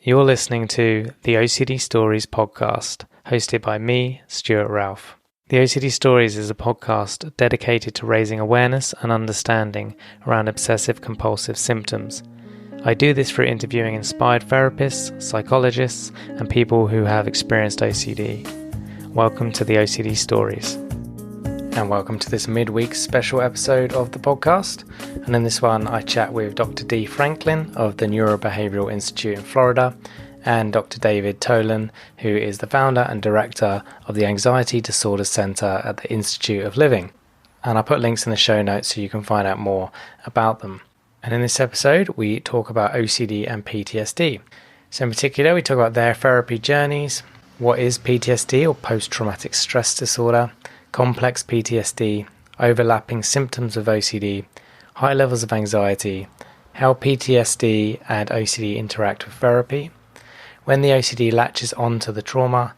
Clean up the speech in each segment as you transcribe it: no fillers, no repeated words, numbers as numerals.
You're listening to the OCD Stories podcast, hosted by me, Stuart Ralph. The OCD Stories is a podcast dedicated to raising awareness and understanding around obsessive-compulsive symptoms. I do this through interviewing inspired therapists, psychologists, and people who have experienced OCD. Welcome to the OCD Stories. And welcome to this midweek special episode of the podcast. And in this one, I chat with Dr. Dee Franklin of the Neurobehavioral Institute in Florida and Dr. David Tolin, who is the founder and director of the Anxiety Disorders Center at the Institute of Living. And I'll put links in the show notes so you can find out more about them. And in this episode, we talk about OCD and PTSD. So in particular, we talk about their therapy journeys, what is PTSD or post-traumatic stress disorder, complex PTSD, overlapping symptoms of OCD, high levels of anxiety, how PTSD and OCD interact with therapy, when the OCD latches onto the trauma,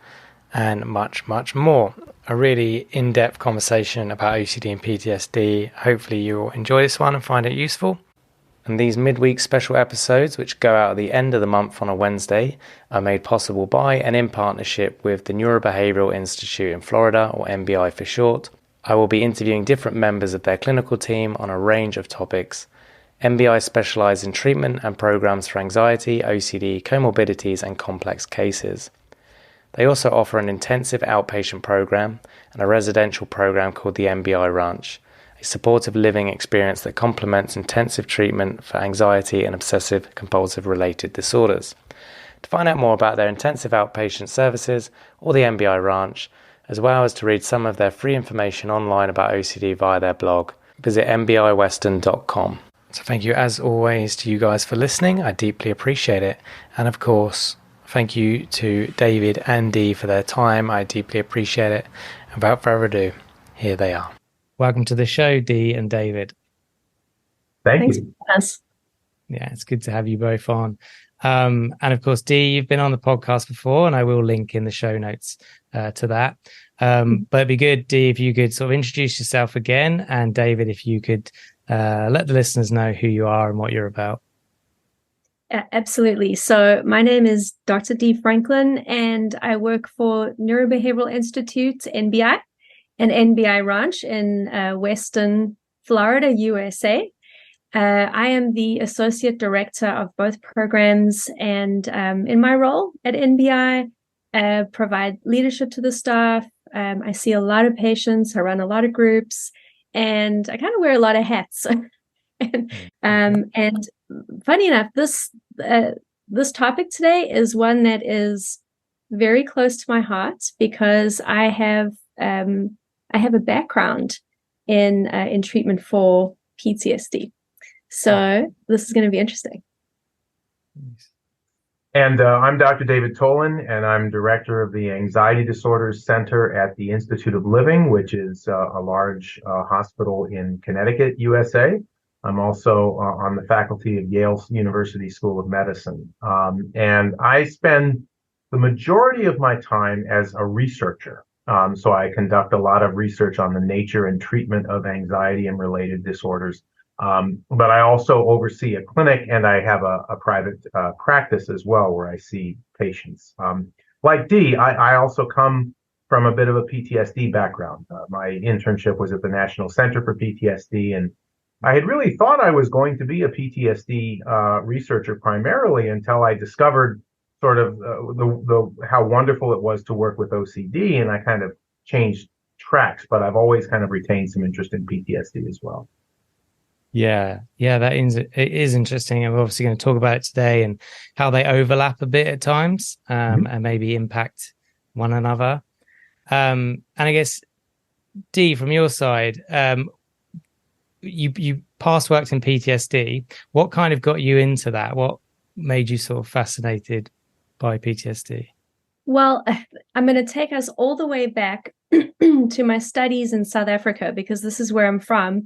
and much, much more. A really in-depth conversation about OCD and PTSD. Hopefully you'll enjoy this one and find it useful. And these midweek special episodes, which go out at the end of the month on a Wednesday, are made possible by and in partnership with the Neurobehavioral Institute in Florida, or NBI for short. I will be interviewing different members of their clinical team on a range of topics. NBI specialise in treatment and programs for anxiety, OCD, comorbidities, and complex cases. They also offer an intensive outpatient program and a residential program called the NBI Ranch, a supportive living experience that complements intensive treatment for anxiety and obsessive-compulsive related disorders. To find out more about their intensive outpatient services or the NBI Ranch, as well as to read some of their free information online about OCD via their blog, visit nbiwestern.com. So thank you as always to you guys for listening. I deeply appreciate it. And of course, thank you to David and Dee for their time. I deeply appreciate it. And without further ado, here they are. Welcome to the show, Dee and David. Thanks you. Yeah, it's good to have you both on. And of course, Dee, you've been on the podcast before, and I will link in the show notes to that. But it'd be good, Dee, if you could sort of introduce yourself again, and David, if you could let the listeners know who you are and what you're about. Absolutely. So my name is Dr. Dee Franklin, and I work for Neurobehavioral Institute, NBI, and NBI Ranch in Western Florida, USA. I am the associate director of both programs, and in my role at NBI, provide leadership to the staff. I see a lot of patients, I run a lot of groups, and I kind of wear a lot of hats. And funny enough, this topic today is one that is very close to my heart because I have a background in treatment for PTSD. So this is going to be interesting. And I'm Dr. David Tolin, and I'm director of the Anxiety Disorders Center at the Institute of Living, which is a large hospital in Connecticut, USA. I'm also on the faculty of Yale University School of Medicine. And I spend the majority of my time as a researcher. So I conduct a lot of research on the nature and treatment of anxiety and related disorders. But I also oversee a clinic, and I have a private practice as well where I see patients. Like Dee, I also come from a bit of a PTSD background. My internship was at the National Center for PTSD, and I had really thought I was going to be a PTSD researcher primarily until I discovered sort of how wonderful it was to work with OCD, and I kind of changed tracks, but I've always kind of retained some interest in PTSD as well. Yeah, it is interesting. And we're obviously going to talk about it today and how they overlap a bit at times and maybe impact one another. And I guess, Dee, from your side, you past worked in PTSD. What kind of got you into that? What made you sort of fascinated by PTSD? Well, I'm going to take us all the way back to my studies in South Africa, because this is where I'm from.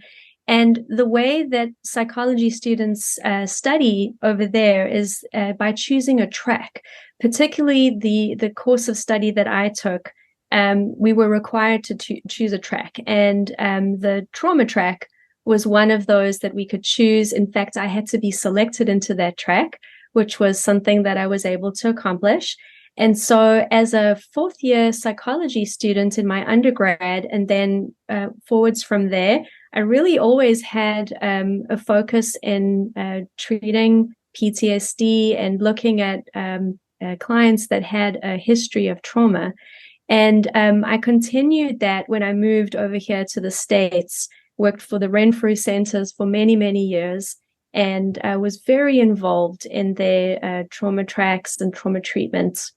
And the way that psychology students study over there is by choosing a track, particularly the course of study that I took. We were required to choose a track, and the trauma track was one of those that we could choose. In fact, I had to be selected into that track, which was something that I was able to accomplish. And so as a fourth year psychology student in my undergrad, and then forwards from there, I really always had a focus in treating PTSD and looking at clients that had a history of trauma. And I continued that when I moved over here to the States, worked for the Renfrew Centers for many, many years, and was very involved in their trauma tracks and trauma treatments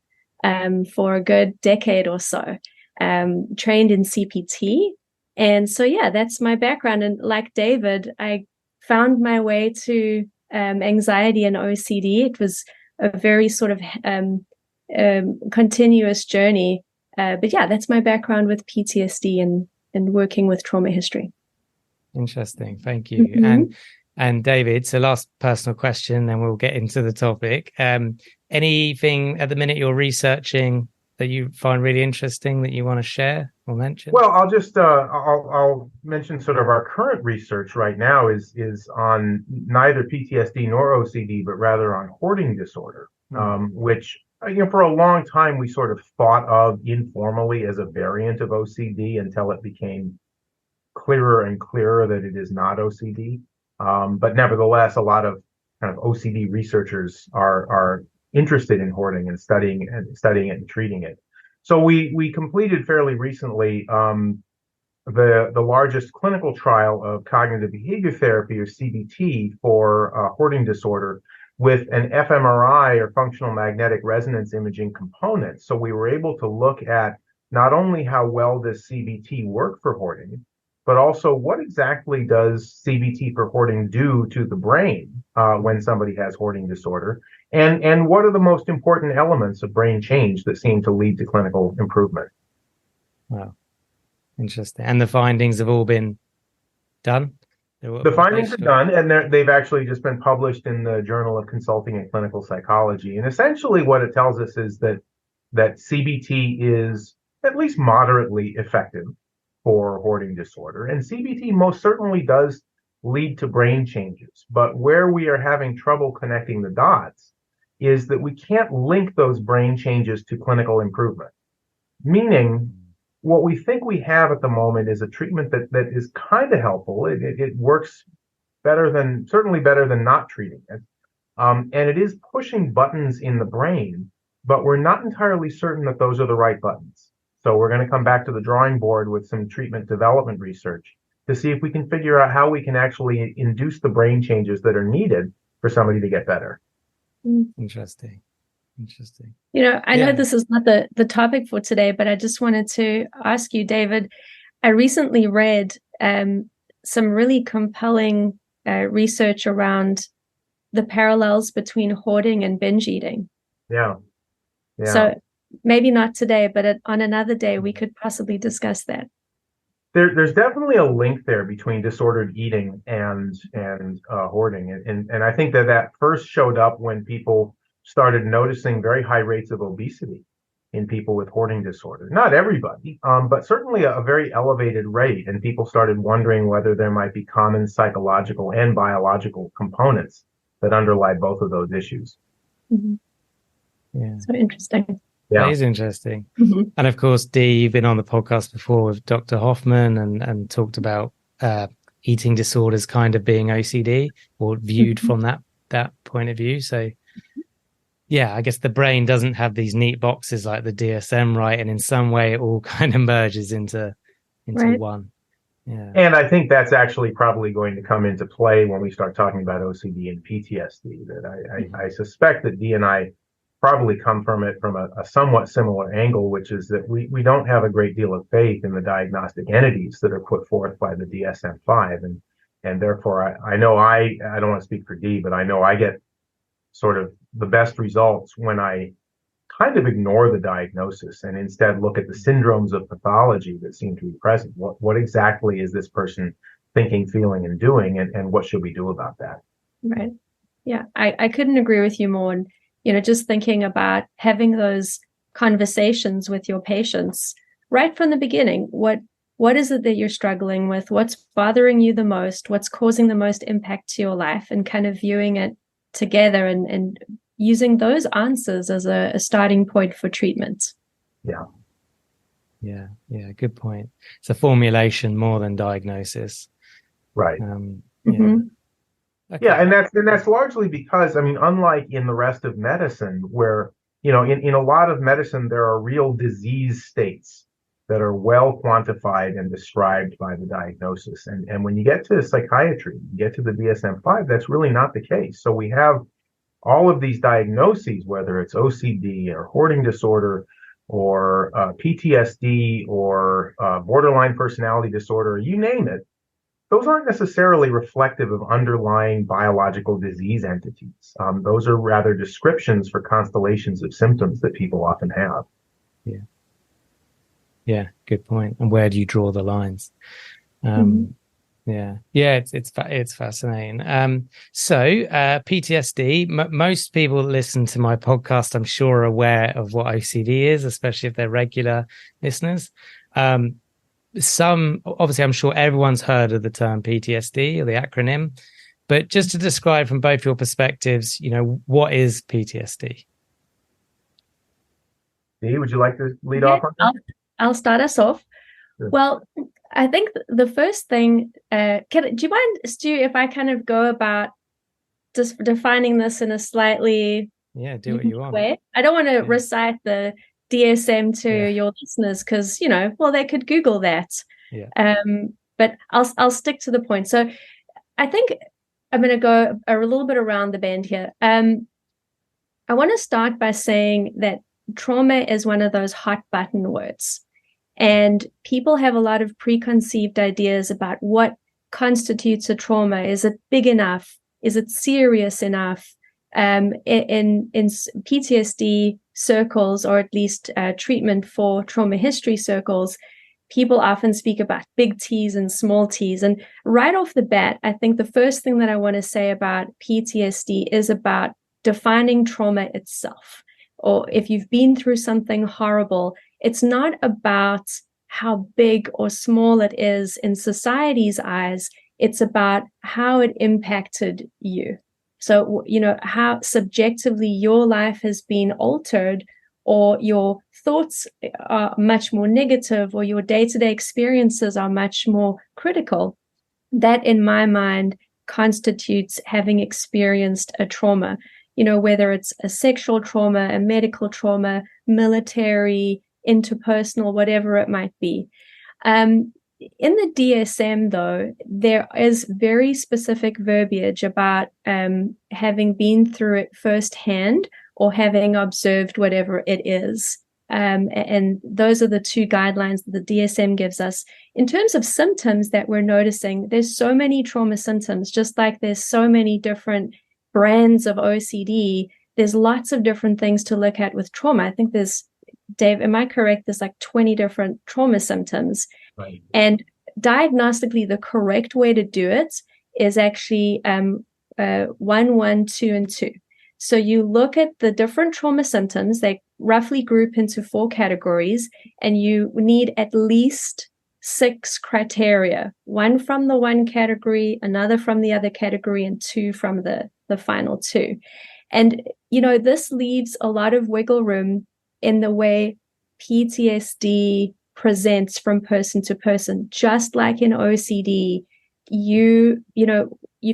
for a good decade or so, trained in CPT. And so, yeah, that's my background. And like David, I found my way to anxiety and OCD. It was a very sort of continuous journey. But yeah, that's my background with PTSD and working with trauma history. Interesting. Thank you. Mm-hmm. And David, so last personal question, then we'll get into the topic. Anything at the minute you're researching that you find really interesting that you want to share or mention? Well, I'll just I'll mention sort of our current research right now is on neither PTSD nor OCD, but rather on hoarding disorder, which for a long time we sort of thought of informally as a variant of OCD until it became clearer and clearer that it is not OCD. But nevertheless, a lot of kind of OCD researchers are interested in hoarding and studying it and treating it. So we completed fairly recently the largest clinical trial of cognitive behavior therapy, or CBT, for hoarding disorder with an fMRI, or functional magnetic resonance imaging component. So we were able to look at not only how well does CBT work for hoarding, but also what exactly does CBT for hoarding do to the brain when somebody has hoarding disorder, and what are the most important elements of brain change that seem to lead to clinical improvement. Wow, interesting. And the findings have all been done? The findings are done, and they've actually just been published in the Journal of Consulting and Clinical Psychology. And essentially what it tells us is that CBT is at least moderately effective for hoarding disorder. And CBT most certainly does lead to brain changes. But where we are having trouble connecting the dots is that we can't link those brain changes to clinical improvement. Meaning, what we think we have at the moment is a treatment that is kind of helpful. It works certainly better than not treating it. And it is pushing buttons in the brain, but we're not entirely certain that those are the right buttons. So we're going to come back to the drawing board with some treatment development research to see if we can figure out how we can actually induce the brain changes that are needed for somebody to get better. Interesting. I know this is not the topic for today, but I just wanted to ask you, David, I recently read some really compelling research around the parallels between hoarding and binge eating. Yeah. So maybe not today, but on another day, we could possibly discuss that. There's definitely a link there between disordered eating and hoarding. And I think that first showed up when people started noticing very high rates of obesity in people with hoarding disorder. Not everybody, but certainly a very elevated rate. And people started wondering whether there might be common psychological and biological components that underlie both of those issues. Mm-hmm. Yeah. So interesting. Yeah. That is interesting. Mm-hmm. And of course, Dee, you've been on the podcast before with Dr. Hoffman and talked about eating disorders kind of being OCD, or viewed from that point of view. So yeah, I guess the brain doesn't have these neat boxes like the DSM, right? And in some way it all kind of merges into right. one. Yeah. And I think that's actually probably going to come into play when we start talking about OCD and PTSD. That I suspect that Dee and I probably come from it from a somewhat similar angle, which is that we don't have a great deal of faith in the diagnostic entities that are put forth by the DSM-5. And therefore, I know I don't want to speak for Dee, but I know I get sort of the best results when I kind of ignore the diagnosis and instead look at the syndromes of pathology that seem to be present. What exactly is this person thinking, feeling, and doing, and what should we do about that? Right. Yeah, I couldn't agree with you more. And, just thinking about having those conversations with your patients right from the beginning. What is it that you're struggling with? What's bothering you the most? What's causing the most impact to your life? And kind of viewing it together and using those answers as a starting point for treatment. Yeah. Yeah. Good point. It's a formulation more than diagnosis. Right. Mm-hmm. Okay. Yeah, and that's largely because, I mean, unlike in the rest of medicine, where, in a lot of medicine, there are real disease states that are well quantified and described by the diagnosis. And when you get to psychiatry, you get to the DSM-5, that's really not the case. So we have all of these diagnoses, whether it's OCD or hoarding disorder or PTSD or borderline personality disorder, you name it. Those aren't necessarily reflective of underlying biological disease entities. Those are rather descriptions for constellations of symptoms that people often have. Yeah, good point. And where do you draw the lines? It's fascinating. So PTSD, most people that listen to my podcast, I'm sure, are aware of what OCD is, especially if they're regular listeners. Obviously, I'm sure everyone's heard of the term PTSD or the acronym, but just to describe from both your perspectives, what is PTSD? Dee, would you like to lead off on that? I'll start us off. Sure. Well, I think the first thing, do you mind, Stu, if I kind of go about just defining this in a slightly do what you want way? I don't want to recite the DSM to your listeners because, they could Google that. But I'll stick to the point. So I think I'm going to go a little bit around the bend here. I want to start by saying that trauma is one of those hot button words. And people have a lot of preconceived ideas about what constitutes a trauma. Is it big enough? Is it serious enough? In PTSD circles, or at least treatment for trauma history circles, people often speak about big T's and small T's. And right off the bat, I think the first thing that I want to say about PTSD is about defining trauma itself. Or if you've been through something horrible, it's not about how big or small it is in society's eyes. It's about how it impacted you. So, how subjectively your life has been altered, or your thoughts are much more negative, or your day-to-day experiences are much more critical. That, in my mind, constitutes having experienced a trauma. Whether it's a sexual trauma, a medical trauma, military, interpersonal, whatever it might be. In the DSM, though, there is very specific verbiage about having been through it firsthand or having observed whatever it is. And those are the two guidelines that the DSM gives us. In terms of symptoms that we're noticing, there's so many trauma symptoms, just like there's so many different brands of OCD. There's lots of different things to look at with trauma. I think Dave, am I correct? There's like 20 different trauma symptoms. Right. And diagnostically, the correct way to do it is actually 1, 1, 2, and 2. So you look at the different trauma symptoms. They roughly group into 4 categories, and you need at least 6 criteria, 1 from the 1 category, another from the other category, and 2 from the final 2. And, this leaves a lot of wiggle room in the way PTSD presents from person to person. Just like in OCD, you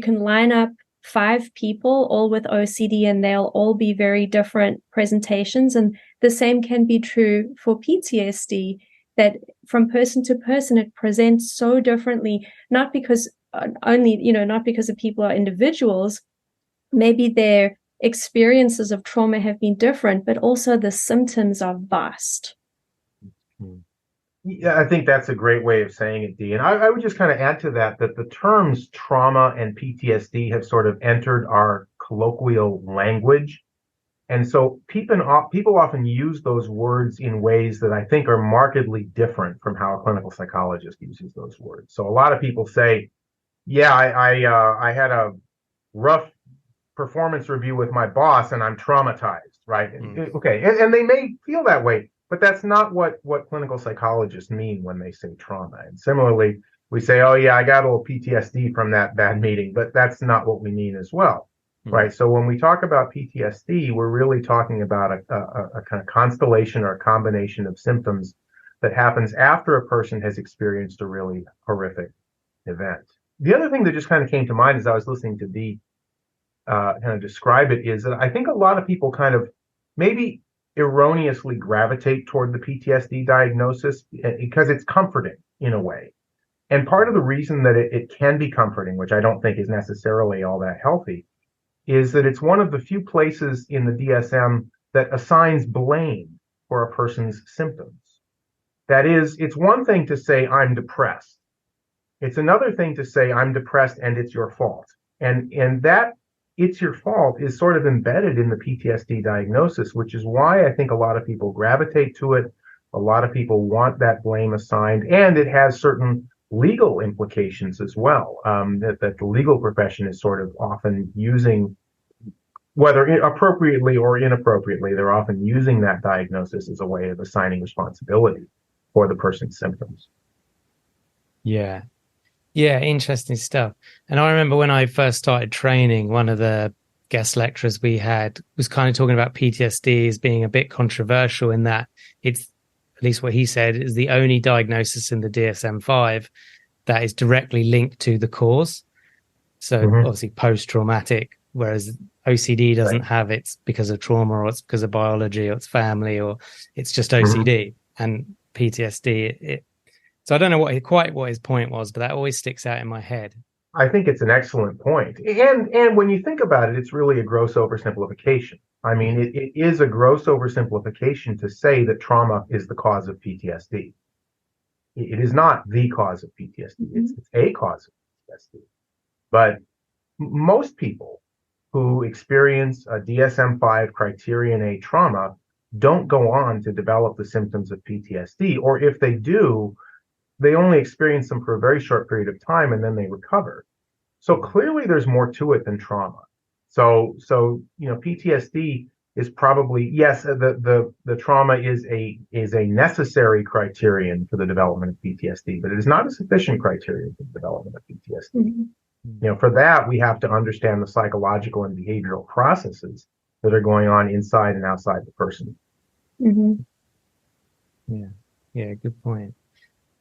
can line up 5 people all with OCD and they'll all be very different presentations. And the same can be true for PTSD, that from person to person, it presents so differently, not because the people are individuals. Maybe their experiences of trauma have been different, but also the symptoms are vast. Yeah, I think that's a great way of saying it, Dee. And I would just kind of add to that the terms trauma and PTSD have sort of entered our colloquial language. And so people often use those words in ways that I think are markedly different from how a clinical psychologist uses those words. So a lot of people say, yeah, I had a rough performance review with my boss and I'm traumatized, right? Okay, and they may feel that way, but that's not what clinical psychologists mean when they say trauma. And similarly, we say, oh yeah, I got a little PTSD from that bad meeting, but that's not what we mean as well. right? So when we talk about PTSD, we're really talking about a kind of constellation or a combination of symptoms that happens after a person has experienced a really horrific event. The other thing that just kind of came to mind as I was listening to Dee kind of describe it is that I think a lot of people kind of maybe erroneously gravitate toward the PTSD diagnosis because it's comforting in a way. And part of the reason that it can be comforting, which I don't think is necessarily all that healthy, is that it's one of the few places in the DSM that assigns blame for a person's symptoms. That is, it's one thing to say, I'm depressed. It's another thing to say, I'm depressed and it's your fault. And that it's your fault is sort of embedded in the PTSD diagnosis, which is why I think a lot of people gravitate to it. A lot of people want that blame assigned, and it has certain legal implications as well, that the legal profession is sort of often using, whether appropriately or inappropriately, they're often using that diagnosis as a way of assigning responsibility for the person's symptoms. Yeah. Yeah, interesting stuff. And I remember when I first started training, one of the guest lecturers we had was kind of talking about PTSD as being a bit controversial in that it's, at least what he said, is the only diagnosis in the DSM-5 that is directly linked to the cause. So obviously post-traumatic, whereas OCD doesn't have it's because of trauma, or it's because of biology, or it's family, or it's just OCD. And PTSD, so I don't know quite what his point was, but that always sticks out in my head. I think it's an excellent point. And when you think about it, it's really a gross oversimplification. I mean, it is a gross oversimplification to say that trauma is the cause of PTSD. It is not the cause of PTSD. It's a cause of PTSD. But most people who experience a DSM-5 criterion A trauma don't go on to develop the symptoms of PTSD, or if they do, they only experience them for a very short period of time and then they recover. So clearly there's more to it than trauma. So PTSD is probably, yes, the trauma is a necessary criterion for the development of PTSD, but it is not a sufficient criterion for the development of PTSD. For that, we have to understand the psychological and behavioral processes that are going on inside and outside the person. Yeah, good point.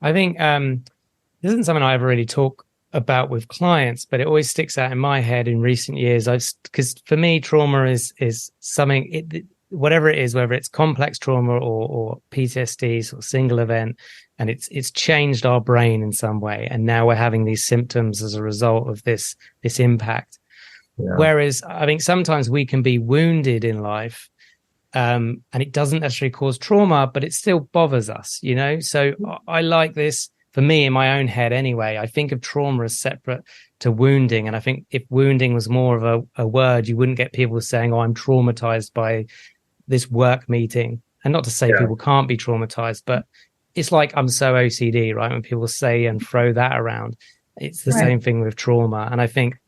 I think this isn't something I ever really talk about with clients, but it always sticks out in my head in recent years. Because for me, trauma is something, whatever it is, whether it's complex trauma or PTSD or single event, and it's changed our brain in some way. And now we're having these symptoms as a result of this impact. Yeah. Whereas I think sometimes we can be wounded in life, and it doesn't necessarily cause trauma, but it still bothers us, So I like this, for me, in my own head anyway. I think of trauma as separate to wounding. And I think if wounding was more of a word, you wouldn't get people saying, oh, I'm traumatized by this work meeting. And not to say people can't be traumatized, but it's like, I'm so OCD, right? When people say and throw that around, it's the same thing with trauma. And I think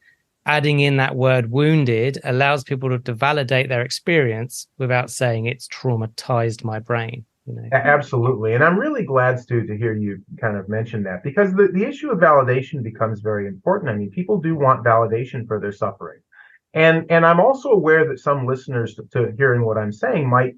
adding in that word wounded allows people to validate their experience without saying it's traumatized my brain. Absolutely. And I'm really glad, Stu, to hear you kind of mention that, because the issue of validation becomes very important. I mean, people do want validation for their suffering. And I'm also aware that some listeners to hearing what I'm saying might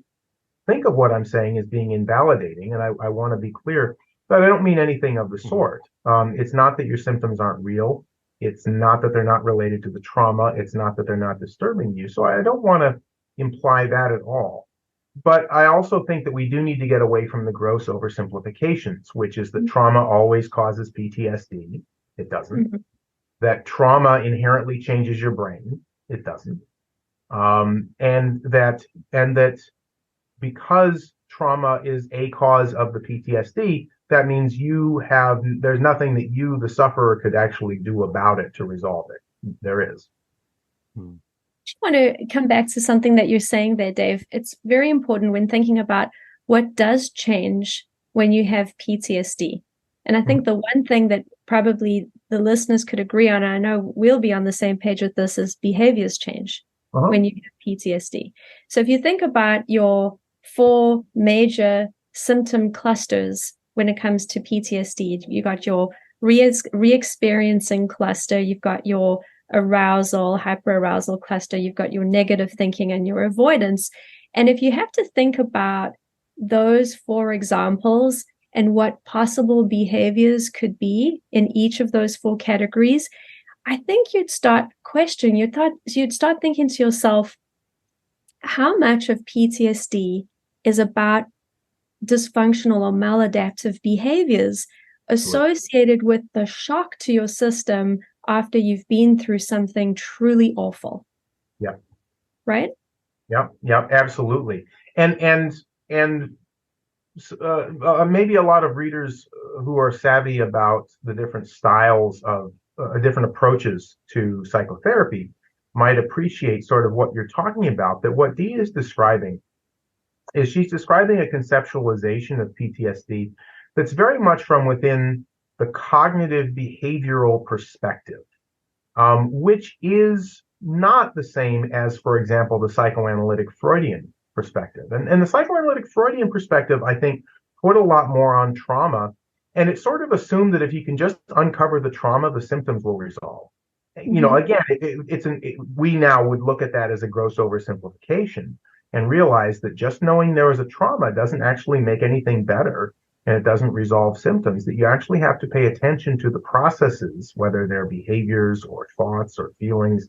think of what I'm saying as being invalidating. And I want to be clear that I don't mean anything of the sort. It's not that your symptoms aren't real. It's not that they're not related to the trauma. It's not that they're not disturbing you. So I don't want to imply that at all. But I also think that we do need to get away from the gross oversimplifications, which is that trauma always causes PTSD. It doesn't. That trauma inherently changes your brain. It doesn't. And that because trauma is a cause of the PTSD, that means there's nothing that you, the sufferer, could actually do about it to resolve it. There is. I want to come back to something that you're saying there, Dave. It's very important when thinking about what does change when you have PTSD. And I think the one thing that probably the listeners could agree on, and I know we'll be on the same page with this, is behaviors change when you have PTSD. So if you think about your 4 major symptom clusters when it comes to PTSD, you got your re-experiencing cluster, you've got your arousal, hyperarousal cluster. You've got your negative thinking and your avoidance. And if you have to think about those 4 examples and what possible behaviors could be in each of those 4 categories, I think you'd start questioning, you'd start thinking to yourself, how much of PTSD is about dysfunctional or maladaptive behaviors associated with the shock to your system after you've been through something truly awful. Yeah. Right? Yep, absolutely. And maybe a lot of readers who are savvy about the different styles of different approaches to psychotherapy might appreciate sort of what you're talking about, that what Dee is describing is she's describing a conceptualization of PTSD that's very much from within the cognitive behavioral perspective, which is not the same as, for example, the psychoanalytic Freudian perspective. And the psychoanalytic Freudian perspective, I think, put a lot more on trauma, and it sort of assumed that if you can just uncover the trauma, the symptoms will resolve. You know, again, we now would look at that as a gross oversimplification and realize that just knowing there was a trauma doesn't actually make anything better, and it doesn't resolve symptoms, that you actually have to pay attention to the processes, whether they're behaviors or thoughts or feelings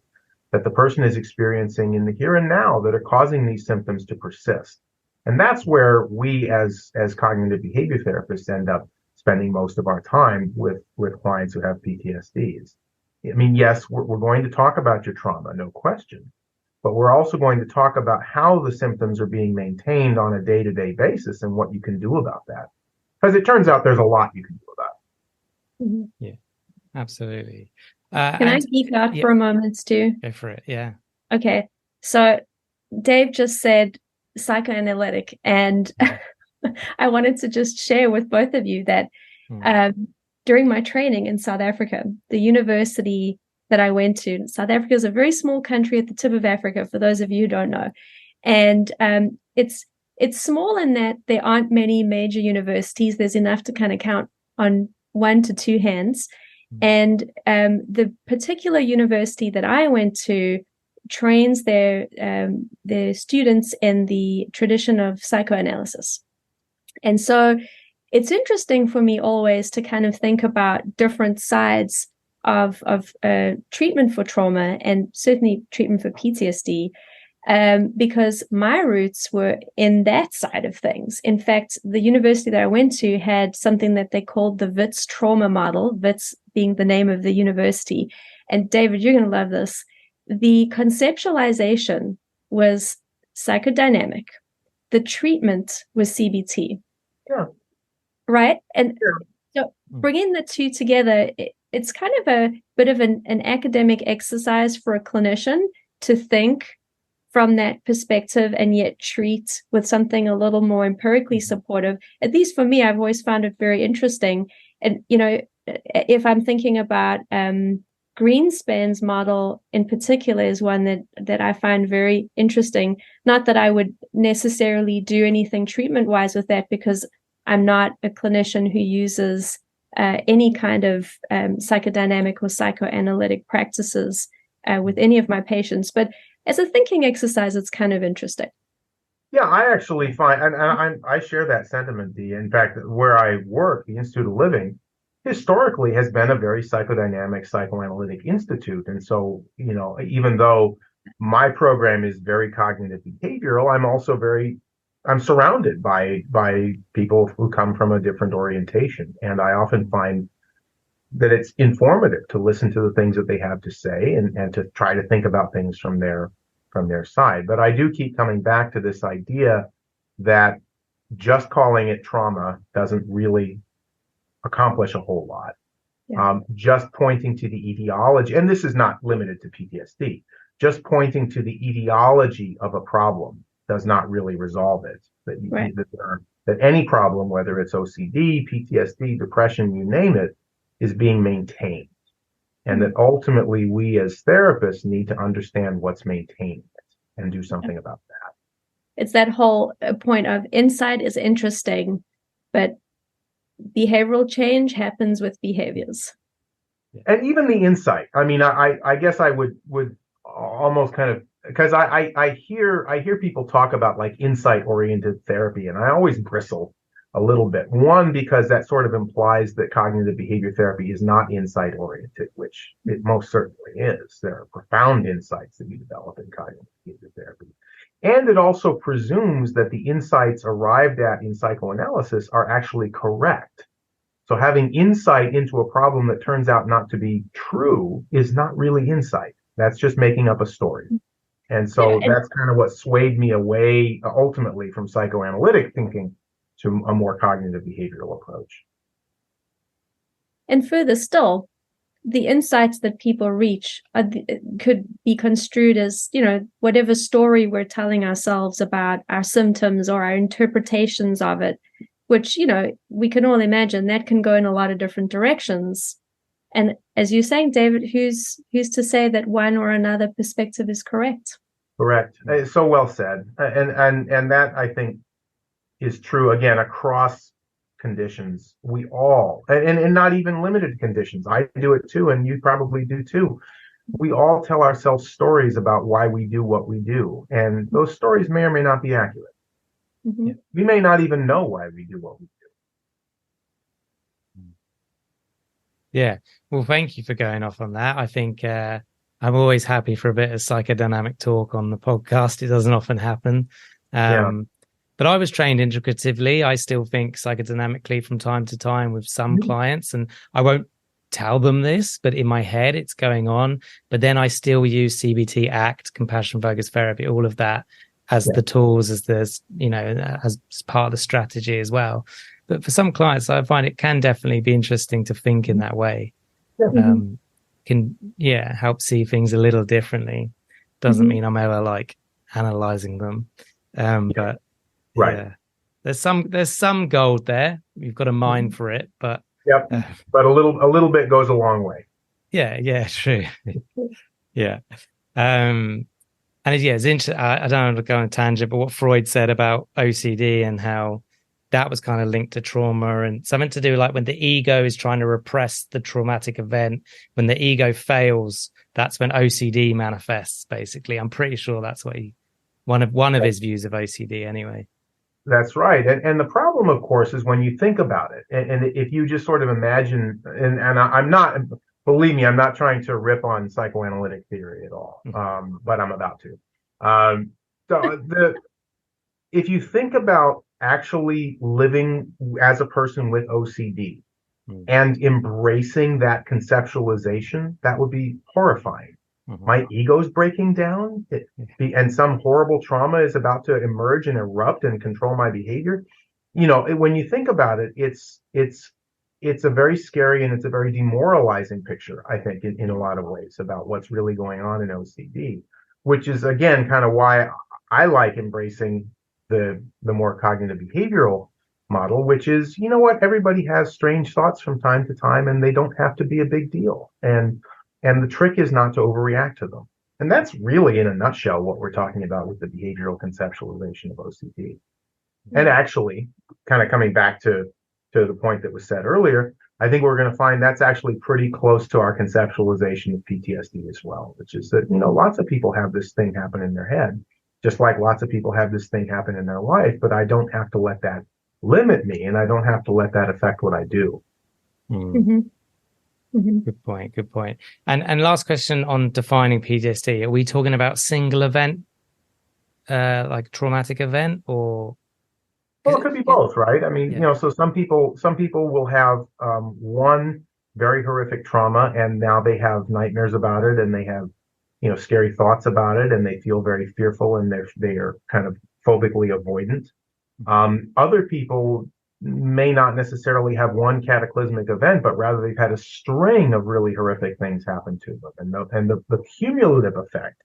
that the person is experiencing in the here and now that are causing these symptoms to persist. And that's where we as cognitive behavior therapists end up spending most of our time with clients who have PTSDs. I mean, yes, we're going to talk about your trauma, no question, but we're also going to talk about how the symptoms are being maintained on a day-to-day basis and what you can do about that. Because it turns out there's a lot you can do about it. Mm-hmm. Yeah, absolutely. Can I geek out for a moment, Stu? Go for it, yeah. Okay, so Dave just said psychoanalytic, and I wanted to just share with both of you that during my training in South Africa, the university that I went to, South Africa is a very small country at the tip of Africa, for those of you who don't know. And it's small in that there aren't many major universities. There's enough to kind of count on 1 to 2 hands. And the particular university that I went to trains their students in the tradition of psychoanalysis. And so it's interesting for me always to kind of think about different sides of treatment for trauma, and certainly treatment for PTSD, because my roots were in that side of things. In fact, the university that I went to had something that they called the Wits trauma model, Wits being the name of the university. And David, you're going to love this. The conceptualization was psychodynamic. The treatment was CBT. Yeah. Right? And so bringing the two together, it's kind of a bit of an academic exercise for a clinician to think from that perspective and yet treat with something a little more empirically supportive. At least for me, I've always found it very interesting. And, you know, if I'm thinking about Greenspan's model in particular is one that I find very interesting. Not that I would necessarily do anything treatment-wise with that, because I'm not a clinician who uses any kind of psychodynamic or psychoanalytic practices with any of my patients. But as a thinking exercise, it's kind of interesting. Yeah, I actually find, and I share that sentiment, Dee. In fact, where I work, the Institute of Living, historically has been a very psychodynamic, psychoanalytic institute. And so, you know, even though my program is very cognitive behavioral, I'm surrounded by people who come from a different orientation. And I often find that it's informative to listen to the things that they have to say and to try to think about things from their side. But I do keep coming back to this idea that just calling it trauma doesn't really accomplish a whole lot. Yeah. Just pointing to the etiology, and this is not limited to PTSD, just pointing to the etiology of a problem does not really resolve it. That any problem, whether it's OCD, PTSD, depression, you name it, is being maintained. And that ultimately we as therapists need to understand what's maintaining it and do something about that. It's that whole point of insight is interesting, but behavioral change happens with behaviors. And even the insight. I mean, I guess I would almost kind of, because I hear people talk about like insight oriented therapy, and I always bristle a little bit. One, because that sort of implies that cognitive behavior therapy is not insight oriented, which it most certainly is. There are profound insights that you develop in cognitive behavior therapy. And it also presumes that the insights arrived at in psychoanalysis are actually correct. So having insight into a problem that turns out not to be true is not really insight. That's just making up a story. And so that's kind of what swayed me away ultimately from psychoanalytic thinking to a more cognitive behavioral approach. And further still, the insights that people reach could be construed as, whatever story we're telling ourselves about our symptoms or our interpretations of it, which, we can all imagine that can go in a lot of different directions. And as you're saying, David, who's to say that one or another perspective is correct? Correct. So well said. And that, I think, is true, again, across conditions. We all, and not even limited conditions. I do it too, and you probably do too. We all tell ourselves stories about why we do what we do. And those stories may or may not be accurate. Mm-hmm. We may not even know why we do what we do. Yeah. Well, thank you for going off on that. I think I'm always happy for a bit of psychodynamic talk on the podcast. It doesn't often happen. But I was trained integratively. I still think psychodynamically from time to time with some clients, and I won't tell them this, but in my head it's going on. But then I still use CBT, ACT, compassion focused therapy, all of that as the tools, as as part of the strategy as well. But for some clients, I find it can definitely be interesting to think in that way. Can help see things a little differently. Doesn't mean I'm ever like analyzing them, but. Right. Yeah. There's some gold there. You've got a mind for it, but but a little bit goes a long way. Yeah, true. Yeah. And it's interesting. I don't want to go on a tangent, but what Freud said about OCD and how that was kind of linked to trauma and something to do like when the ego is trying to repress the traumatic event, when the ego fails, that's when OCD manifests, basically. I'm pretty sure that's what one of his views of OCD anyway. That's right. And the problem, of course, is when you think about it, and if you just sort of imagine, and I'm not, believe me, I'm not trying to rip on psychoanalytic theory at all, but I'm about to. If you think about actually living as a person with OCD and embracing that conceptualization, that would be horrifying. My ego's breaking down, and some horrible trauma is about to emerge and erupt and control my behavior. When you think about it, it's a very scary and it's a very demoralizing picture, I think, in a lot of ways about what's really going on in OCD, which is, again, kind of why I like embracing the more cognitive behavioral model, which is, everybody has strange thoughts from time to time, and they don't have to be a big deal. And the trick is not to overreact to them. And that's really, in a nutshell, what we're talking about with the behavioral conceptualization of OCD. And actually, kind of coming back to the point that was said earlier, I think we're going to find that's actually pretty close to our conceptualization of PTSD as well, which is that, lots of people have this thing happen in their head, just like lots of people have this thing happen in their life, but I don't have to let that limit me, and I don't have to let that affect what I do. Good point. And last question on defining PTSD. Are we talking about single event, like traumatic event, or? Well, it could be both, right? I mean, so some people will have one very horrific trauma, and now they have nightmares about it, and they have, scary thoughts about it, and they feel very fearful, and they are kind of phobically avoidant. Other people may not necessarily have one cataclysmic event, but rather they've had a string of really horrific things happen to them. And the cumulative effect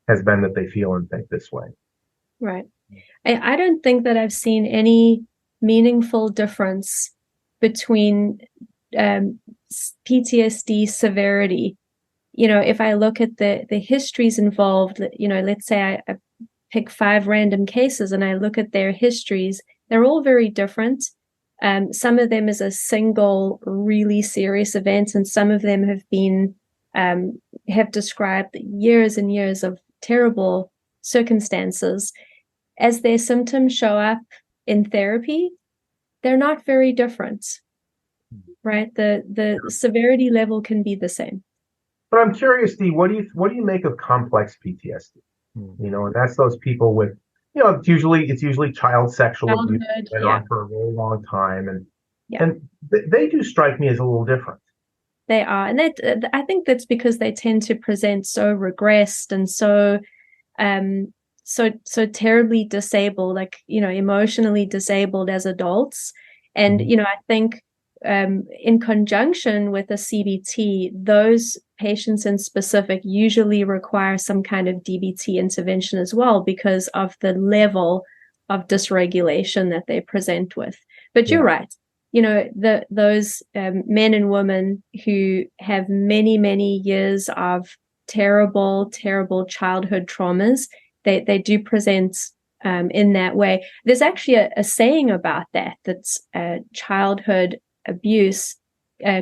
has been that they feel and think this way. Right. I don't think that I've seen any meaningful difference between PTSD severity. If I look at the histories involved, let's say I pick 5 random cases and I look at their histories, they're all very different. Some of them is a single really serious event, and some of them have described years and years of terrible circumstances. As their symptoms show up in therapy, they're not very different, right? The severity level can be the same. But I'm curious, Dee, what do you make of complex PTSD? And that's those people with, it's usually child sexual abuse that went on for a really long time, and they do strike me as a little different. They are, and I think that's because they tend to present so regressed and so terribly disabled, like, emotionally disabled as adults. And, I think in conjunction with a CBT, those patients in specific usually require some kind of DBT intervention as well, because of the level of dysregulation that they present with. But you're right. Those men and women who have many, many years of terrible, terrible childhood traumas, they do present in that way. There's actually a saying about that's childhood abuse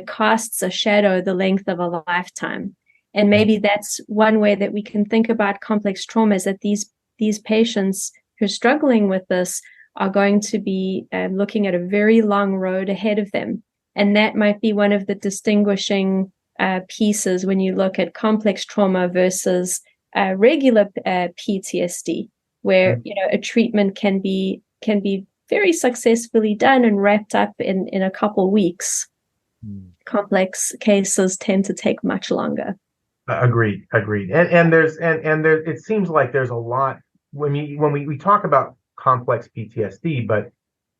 casts a shadow the length of a lifetime. And maybe that's one way that we can think about complex trauma, is that these patients who are struggling with this are going to be looking at a very long road ahead of them. And that might be one of the distinguishing pieces when you look at complex trauma versus regular PTSD, where a treatment can be very successfully done and wrapped up in a couple weeks. Complex cases tend to take much longer. Agreed. And it seems like there's a lot when we talk about complex PTSD, but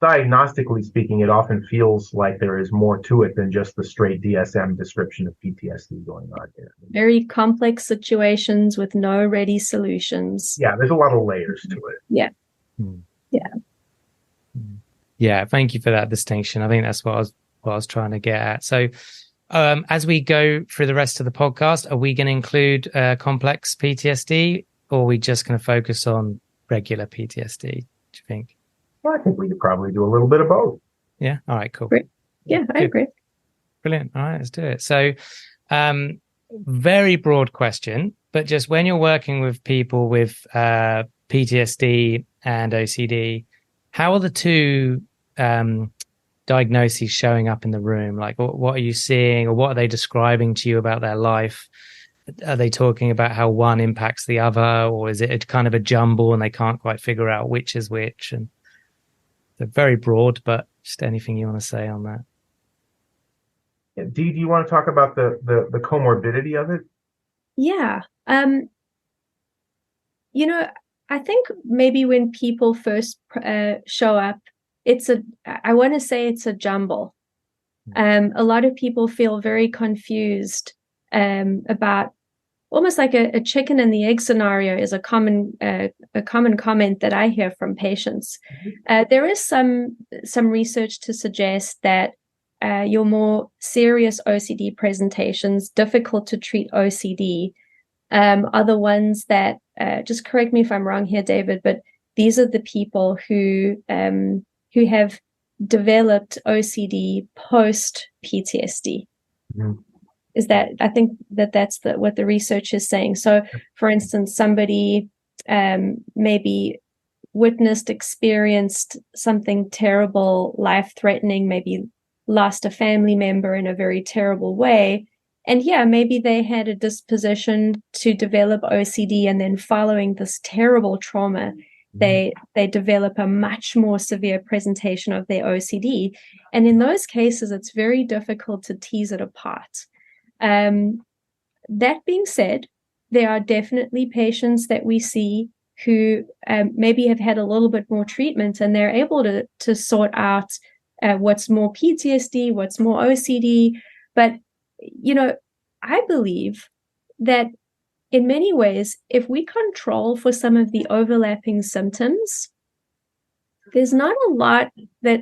diagnostically speaking, it often feels like there is more to it than just the straight DSM description of PTSD going on here. Very complex situations with no ready solutions. Yeah, there's a lot of layers to it. Yeah. Yeah, thank you for that distinction. I think that's what I was trying to get at. So as we go through the rest of the podcast, are we going to include complex PTSD, or are we just going to focus on regular PTSD, do you think? Well, I think we could probably do a little bit of both. Yeah. All right, cool. Great. Yeah, I agree. Brilliant. All right, let's do it. So very broad question, but just when you're working with people with PTSD and OCD, how are the two diagnoses showing up in the room? Like, what are you seeing, or what are they describing to you about their life? Are they talking about how one impacts the other, or is it a kind of a jumble and they can't quite figure out which is which? And they're very broad, but just anything you want to say on that? Yeah, Dee, do you want to talk about the comorbidity of it? Yeah. I think maybe when people first show up, I want to say it's a jumble. A lot of people feel very confused about, almost like a chicken and the egg scenario is a common comment that I hear from patients. There is some research to suggest that your more serious OCD presentations, difficult to treat OCD, are the ones that, just correct me if I'm wrong here, David, but these are the people who have developed OCD post PTSD. Is that, I think that's what the research is saying. So, for instance, somebody maybe experienced something terrible, life-threatening, maybe lost a family member in a very terrible way. And maybe they had a disposition to develop OCD, and then following this terrible trauma, they develop a much more severe presentation of their OCD. And in those cases, it's very difficult to tease it apart. That being said, there are definitely patients that we see who maybe have had a little bit more treatment, and they're able to sort out what's more PTSD, what's more OCD. But, I believe that in many ways, if we control for some of the overlapping symptoms, there's not a lot that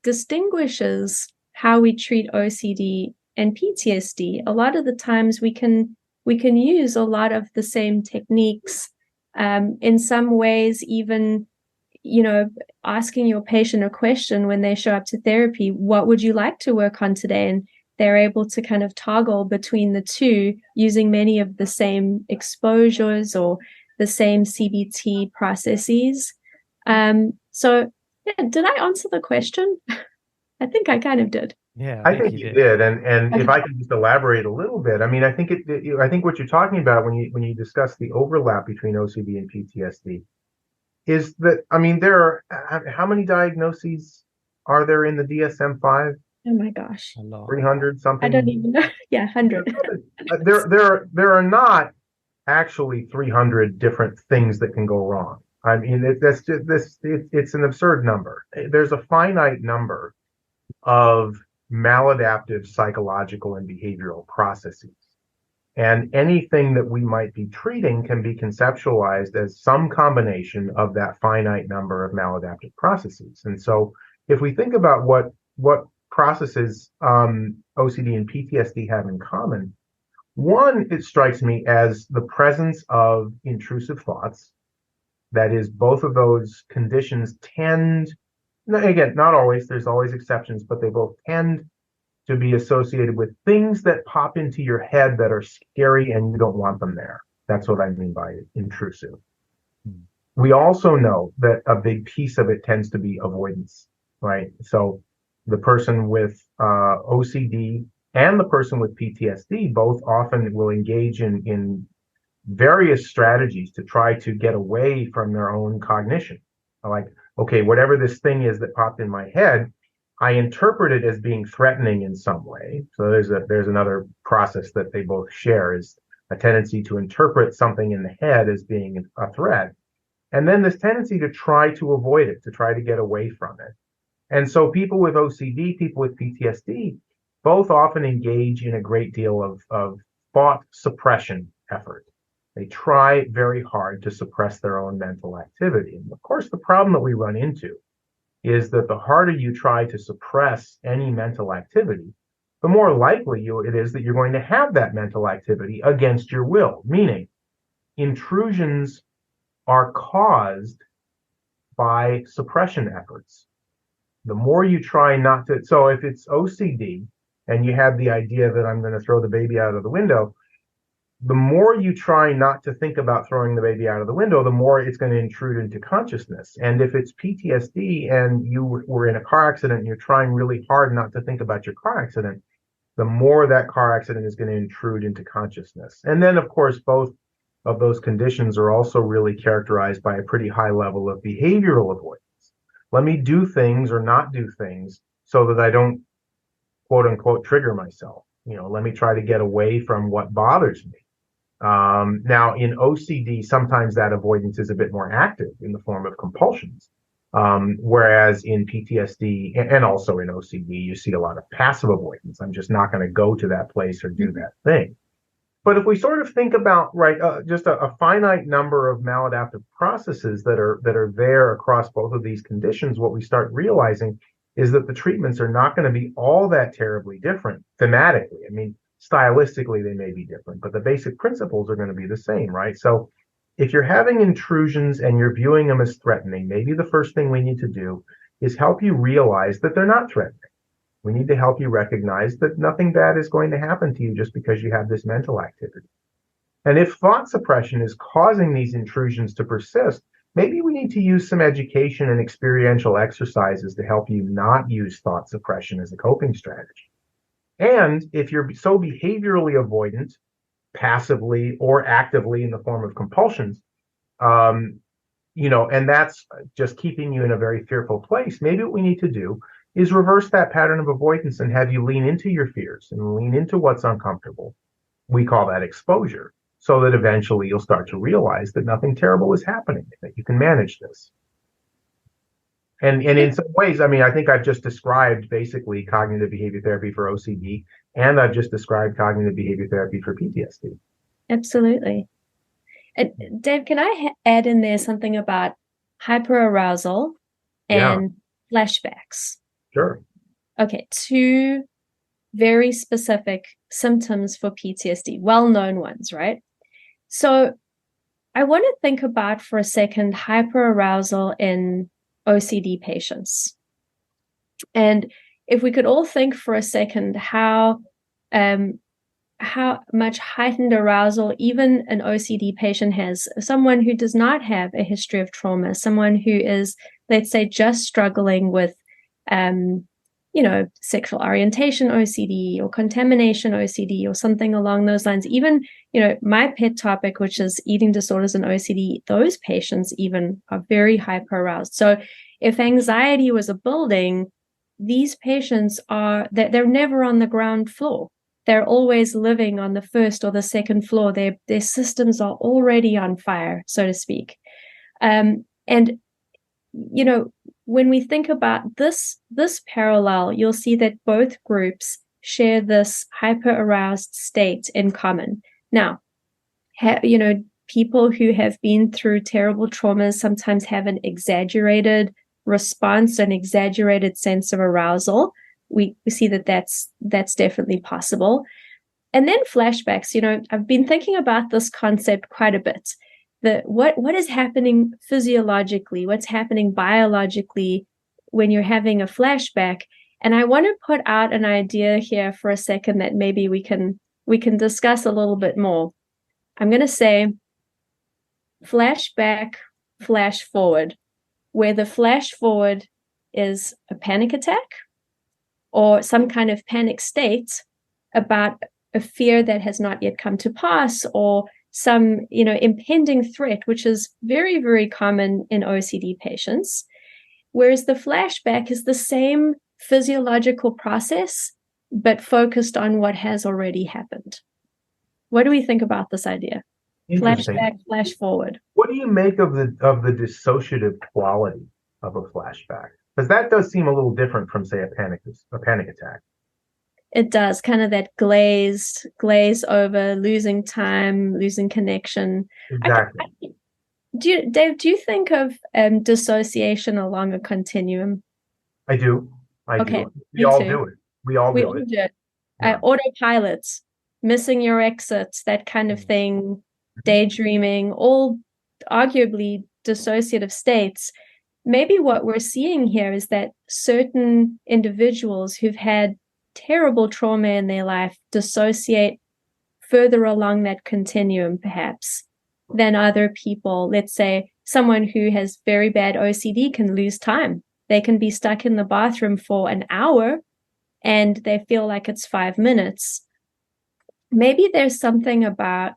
distinguishes how we treat OCD and PTSD. A lot of the times we can use a lot of the same techniques. In some ways, even asking your patient a question when they show up to therapy, what would you like to work on today? And they're able to kind of toggle between the two using many of the same exposures or the same CBT processes. So yeah, did I answer the question? I think I kind of did. Yeah, I think you did. And Okay. if I can just elaborate a little bit, I mean, I think what you're talking about when you discuss the overlap between OCD and PTSD is that, I mean, how many diagnoses are there in the DSM-5? Oh my gosh. A lot. 300 something? I don't even know. Yeah, 100. There are not actually 300 different things that can go wrong. I mean, it's an absurd number. There's a finite number of maladaptive psychological and behavioral processes. And anything that we might be treating can be conceptualized as some combination of that finite number of maladaptive processes. And so if we think about what processes OCD and PTSD have in common, one, it strikes me as the presence of intrusive thoughts. That is, both of those conditions tend, again, not always, there's always exceptions, but they both tend to be associated with things that pop into your head that are scary and you don't want them there. That's what I mean by intrusive. We also know that a big piece of it tends to be avoidance, right? So the person with OCD and the person with PTSD both often will engage in various strategies to try to get away from their own cognition. Like, okay, whatever this thing is that popped in my head, I interpret it as being threatening in some way. So there's another process that they both share, is a tendency to interpret something in the head as being a threat. And then this tendency to try to avoid it, to try to get away from it. And so people with OCD, people with PTSD, both often engage in a great deal of thought suppression effort. They try very hard to suppress their own mental activity. And of course, the problem that we run into is that the harder you try to suppress any mental activity, the more likely it is that you're going to have that mental activity against your will, meaning intrusions are caused by suppression efforts. The more you try not to, so if it's OCD and you have the idea that I'm going to throw the baby out of the window, the more you try not to think about throwing the baby out of the window, the more it's going to intrude into consciousness. And if it's PTSD and you were in a car accident and you're trying really hard not to think about your car accident, the more that car accident is going to intrude into consciousness. And then, of course, both of those conditions are also really characterized by a pretty high level of behavioral avoidance. Let me do things or not do things so that I don't, quote unquote, trigger myself. Let me try to get away from what bothers me. Now, in OCD, sometimes that avoidance is a bit more active in the form of compulsions, whereas in PTSD and also in OCD, you see a lot of passive avoidance. I'm just not going to go to that place or do that thing. But if we sort of think about, just a finite number of maladaptive processes that are there across both of these conditions, what we start realizing is that the treatments are not going to be all that terribly different thematically. I mean, stylistically, they may be different, but the basic principles are going to be the same, right? So if you're having intrusions and you're viewing them as threatening, maybe the first thing we need to do is help you realize that they're not threatening. We need to help you recognize that nothing bad is going to happen to you just because you have this mental activity. And if thought suppression is causing these intrusions to persist, maybe we need to use some education and experiential exercises to help you not use thought suppression as a coping strategy. And if you're so behaviorally avoidant, passively or actively in the form of compulsions, and that's just keeping you in a very fearful place, maybe what we need to do is reverse that pattern of avoidance and have you lean into your fears and lean into what's uncomfortable. We call that exposure, so that eventually you'll start to realize that nothing terrible is happening, that you can manage this. And in some ways, I mean, I think I've just described basically cognitive behavior therapy for OCD, and I've just described cognitive behavior therapy for PTSD. Absolutely. Dave, can I add in there something about hyperarousal and flashbacks? Sure. Okay, two very specific symptoms for PTSD, well-known ones, right? So I want to think about for a second hyperarousal in OCD patients. And if we could all think for a second how much heightened arousal even an OCD patient has, someone who does not have a history of trauma, someone who is, let's say, just struggling with, sexual orientation OCD or contamination OCD or something along those lines. Even, my pet topic, which is eating disorders and OCD, those patients even are very hyper-aroused. So if anxiety was a building, these patients they're never on the ground floor. They're always living on the first or the second floor. Their systems are already on fire, so to speak. And when we think about this parallel, you'll see that both groups share this hyper-aroused state in common. Now, people who have been through terrible traumas sometimes have an exaggerated response, an exaggerated sense of arousal. We see that that's definitely possible. And then flashbacks, I've been thinking about this concept quite a bit. What is happening physiologically, what's happening biologically when you're having a flashback. And I want to put out an idea here for a second that maybe we can discuss a little bit more. I'm going to say flashback, flash forward, where the flash forward is a panic attack or some kind of panic state about a fear that has not yet come to pass, or some, impending threat, which is very, very common in OCD patients. Whereas the flashback is the same physiological process, but focused on what has already happened. What do we think about this idea? Flashback, flash forward. What do you make of the dissociative quality of a flashback? Because that does seem a little different from, say, a panic attack. It does, kind of that glaze over, losing time, losing connection. Exactly. Dave, do you think of dissociation along a continuum? I do. Okay, do. We all do it. We all do it. Yeah. Autopilots, missing your exits, that kind of thing, daydreaming, all arguably dissociative states. Maybe what we're seeing here is that certain individuals who've had terrible trauma in their life dissociate further along that continuum, perhaps, than other people. Let's say someone who has very bad OCD can lose time. They can be stuck in the bathroom for an hour and they feel like it's 5 minutes. Maybe there's something about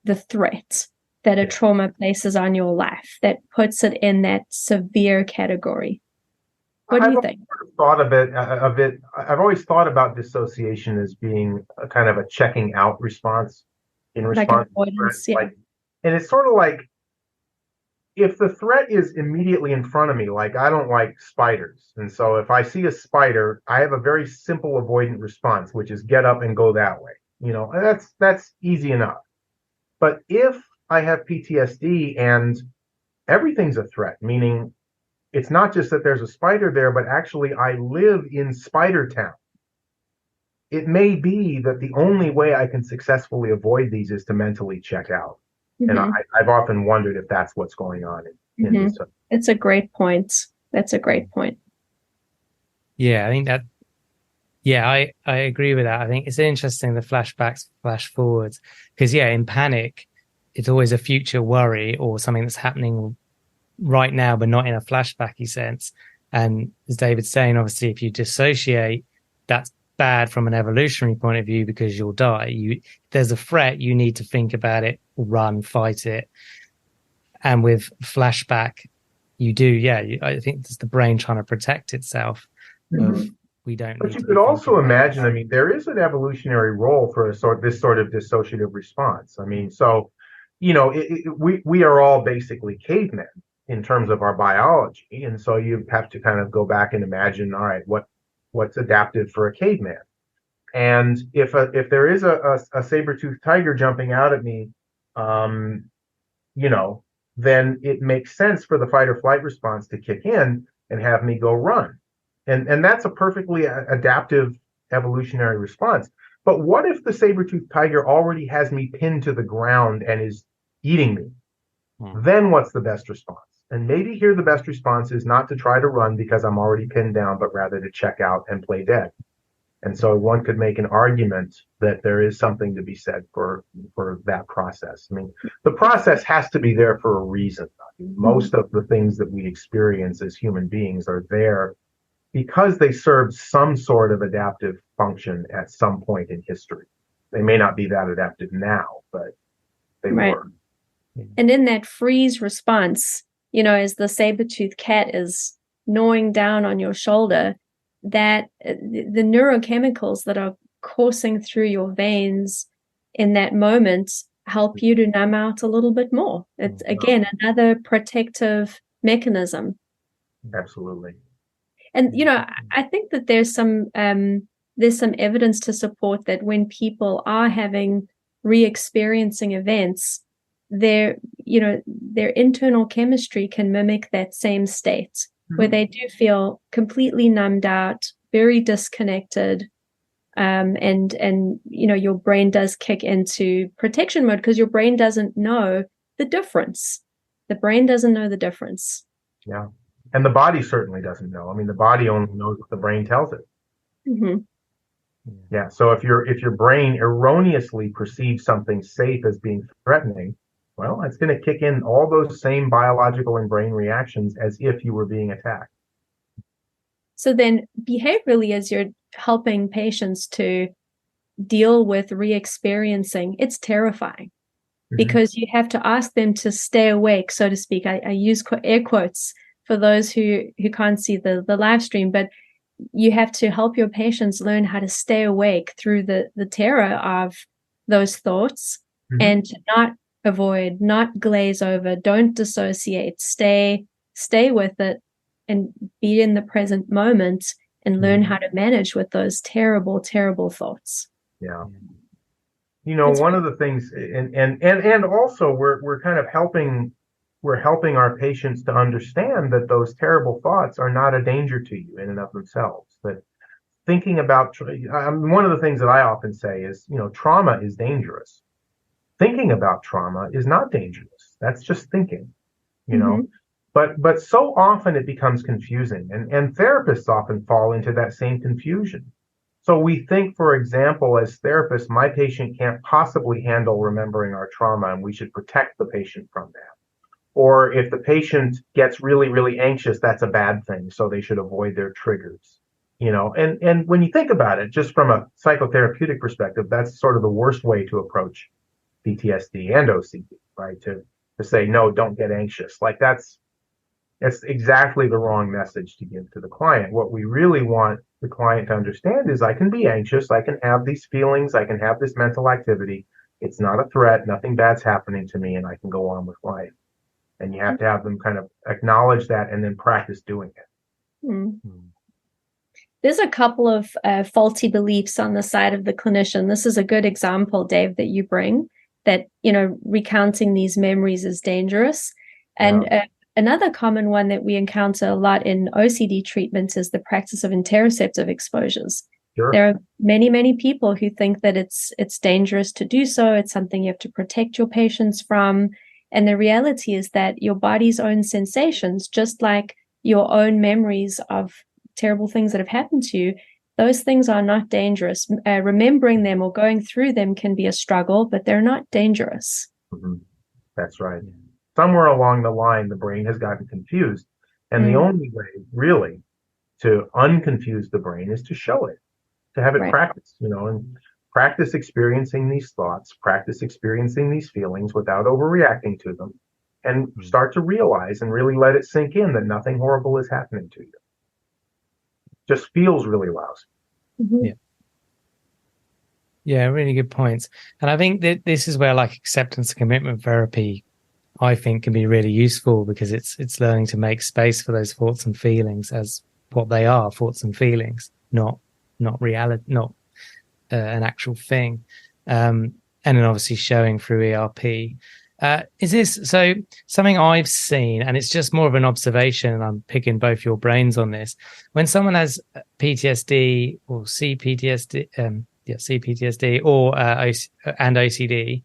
the threat that a trauma places on your life that puts it in that severe category. What do you think? I've always thought about dissociation as being a kind of a checking out response in response like avoidance, yeah. And it's sort of like if the threat is immediately in front of me, like I don't like spiders. And so if I see a spider, I have a very simple avoidant response, which is get up and go that way. That's easy enough. But if I have PTSD and everything's a threat, meaning it's not just that there's a spider there, but actually I live in Spider Town. It may be that the only way I can successfully avoid these is to mentally check out. Mm-hmm. And I've often wondered if that's what's going on in this. It's a great point. That's a great point. Yeah, I think that, I agree with that. I think it's interesting, the flashbacks, flash forwards, because in panic, it's always a future worry or something that's happening right now, but not in a flashbacky sense. And as David's saying, obviously, if you dissociate, that's bad from an evolutionary point of view because you'll die. If there's a threat, you need to think about it, run, fight it. And with flashback, you do, I think it's the brain trying to protect itself. We don't. But you could also imagine, I mean, there is an evolutionary role for this sort of dissociative response. I mean, so, we are all basically cavemen in terms of our biology. And so you have to kind of go back and imagine, all right, what's adaptive for a caveman? And if there is a saber-toothed tiger jumping out at me, then it makes sense for the fight or flight response to kick in and have me go run. And that's a perfectly adaptive evolutionary response. But what if the saber-toothed tiger already has me pinned to the ground and is eating me? then what's the best response? And maybe here the best response is not to try to run because I'm already pinned down, but rather to check out and play dead. And so one could make an argument that there is something to be said for that process. I mean, the process has to be there for a reason. Most of the things that we experience as human beings are there because they served some sort of adaptive function at some point in history. They may not be that adaptive now, but they were. And in that freeze response, as the saber-toothed cat is gnawing down on your shoulder, that the neurochemicals that are coursing through your veins in that moment help you to numb out a little bit more. It's, again, another protective mechanism. Absolutely. And, I think that there's some evidence to support that when people are having re-experiencing events, their internal chemistry can mimic that same state, where they do feel completely numbed out, very disconnected, and your brain does kick into protection mode because your brain doesn't know the difference. The brain doesn't know the difference. Yeah, and the body certainly doesn't know. I mean, the body only knows what the brain tells it. Mm-hmm. Yeah. So if your brain erroneously perceives something safe as being threatening, well, it's going to kick in all those same biological and brain reactions as if you were being attacked. So then behaviorally, as you're helping patients to deal with re-experiencing, it's terrifying because you have to ask them to stay awake, so to speak. I use air quotes for those who can't see the live stream, but you have to help your patients learn how to stay awake through the terror of those thoughts and to not avoid, not glaze over, don't dissociate, stay with it and be in the present moment and learn how to manage with those terrible, terrible thoughts. Yeah. One of the things, and also we're kind of helping our patients to understand that those terrible thoughts are not a danger to you in and of themselves. That thinking about, one of the things that I often say is, trauma is dangerous. Thinking about trauma is not dangerous. That's just thinking, But so often it becomes confusing, and therapists often fall into that same confusion. So we think, for example, as therapists, my patient can't possibly handle remembering our trauma, and we should protect the patient from that. Or if the patient gets really, really anxious, that's a bad thing, so they should avoid their triggers. And when you think about it, just from a psychotherapeutic perspective, that's sort of the worst way to approach PTSD and OCD, right? To say, no, don't get anxious. Like that's exactly the wrong message to give to the client. What we really want the client to understand is I can be anxious. I can have these feelings. I can have this mental activity. It's not a threat. Nothing bad's happening to me, and I can go on with life. And you have to have them kind of acknowledge that and then practice doing it. There's a couple of faulty beliefs on the side of the clinician. This is a good example, Dave, that you bring, that, recounting these memories is dangerous. And another common one that we encounter a lot in OCD treatments is the practice of interoceptive exposures. Sure. There are many, many people who think that it's dangerous to do so. It's something you have to protect your patients from. And the reality is that your body's own sensations, just like your own memories of terrible things that have happened to you, those things are not dangerous. Remembering them or going through them can be a struggle, but they're not dangerous. That's right. Somewhere along the line, the brain has gotten confused. And the only way, really, to unconfuse the brain is to show it, to have it practice, and practice experiencing these thoughts, practice experiencing these feelings without overreacting to them, and start to realize and really let it sink in that nothing horrible is happening to you. Just feels really lousy. Yeah, really good points. And I think that this is where acceptance and commitment therapy, I think, can be really useful, because it's learning to make space for those thoughts and feelings as what they are, thoughts and feelings, not reality, not an actual thing. And then obviously showing through ERP. Is this so something I've seen, and it's just more of an observation, and I'm picking both your brains on this. When someone has PTSD or CPTSD, CPTSD or and OCD,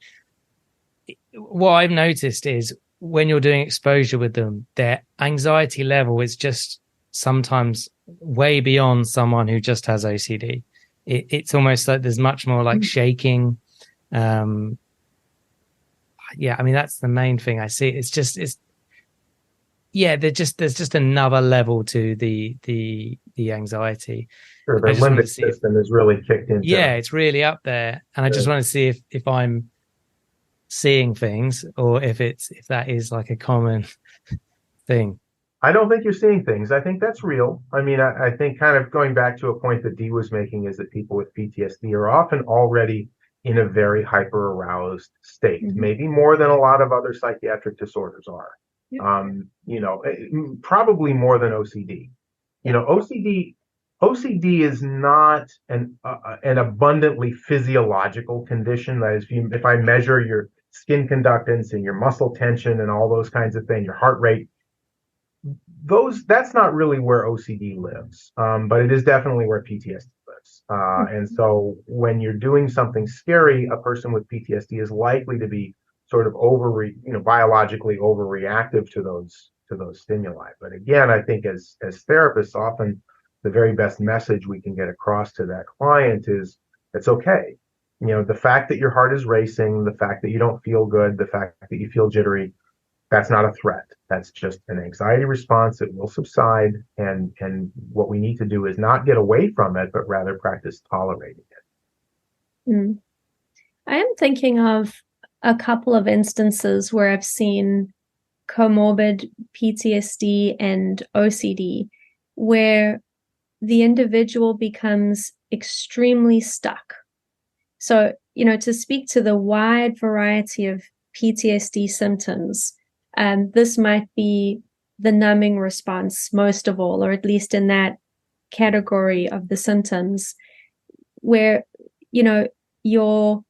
what I've noticed is when you're doing exposure with them, their anxiety level is just sometimes way beyond someone who just has OCD. It's almost like there's much more like shaking. Yeah, I mean, that's the main thing I see. There's just another level to the anxiety. Sure, the I just want limbic to see if, system is really kicked into. yeah, it's really up there. And I just want to see if I'm seeing things, or if that is like a common thing. I don't think you're seeing things. I think that's real. I mean, I think kind of going back to a point that Dee was making is that people with PTSD are often already in a very hyper aroused state, maybe more than a lot of other psychiatric disorders are. Probably more than OCD. OCD is not an abundantly physiological condition. That is, if I measure your skin conductance and your muscle tension and all those kinds of things, your heart rate, that's not really where OCD lives, but it is definitely where PTSD lives. And so when you're doing something scary, a person with PTSD is likely to be sort of biologically overreactive to those stimuli. But again, I think as therapists, often the very best message we can get across to that client is it's okay. The fact that your heart is racing, the fact that you don't feel good, the fact that you feel jittery, that's not a threat. That's just an anxiety response. It will subside. And what we need to do is not get away from it, but rather practice tolerating it. I am thinking of a couple of instances where I've seen comorbid PTSD and OCD, where the individual becomes extremely stuck. So, to speak to the wide variety of PTSD symptoms, this might be the numbing response most of all, or at least in that category of the symptoms, where, your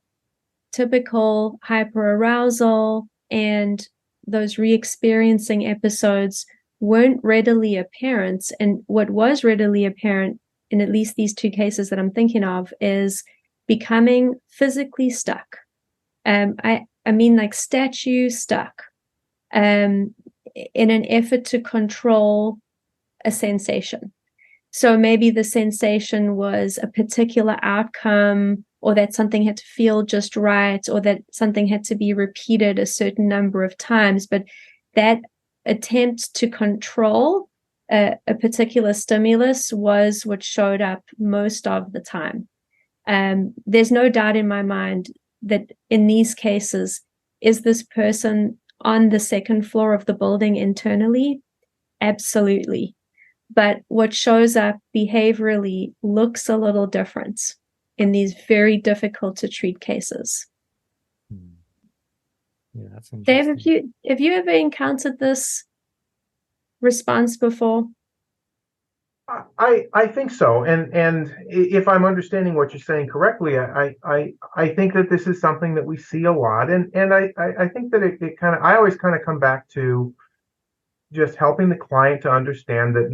typical hyperarousal and those re-experiencing episodes weren't readily apparent. And what was readily apparent in at least these two cases that I'm thinking of is becoming physically stuck. I mean like statue stuck, in an effort to control a sensation. So maybe the sensation was a particular outcome, or that something had to feel just right, or that something had to be repeated a certain number of times. But that attempt to control a particular stimulus was what showed up most of the time. There's no doubt in my mind that in these cases, is this person on the second floor of the building internally? Absolutely. But what shows up behaviorally looks a little different in these very difficult to treat cases. Yeah, that's interesting. Dave, have you ever encountered this response before? I think so, and if I'm understanding what you're saying correctly, I think that this is something that we see a lot, and I think that it kind of, I always kind of come back to just helping the client to understand that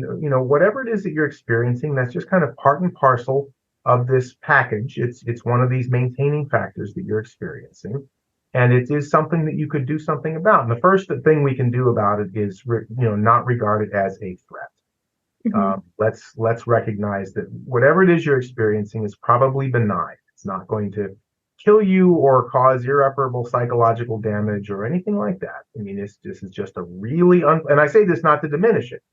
whatever it is that you're experiencing, that's just kind of part and parcel of this package. It's one of these maintaining factors that you're experiencing, and it is something that you could do something about. And the first thing we can do about it is not regard it as a threat. Let's recognize that whatever it is you're experiencing is probably benign. It's not going to kill you or cause irreparable psychological damage or anything like that. I mean, this is just a really, and I say this not to diminish it.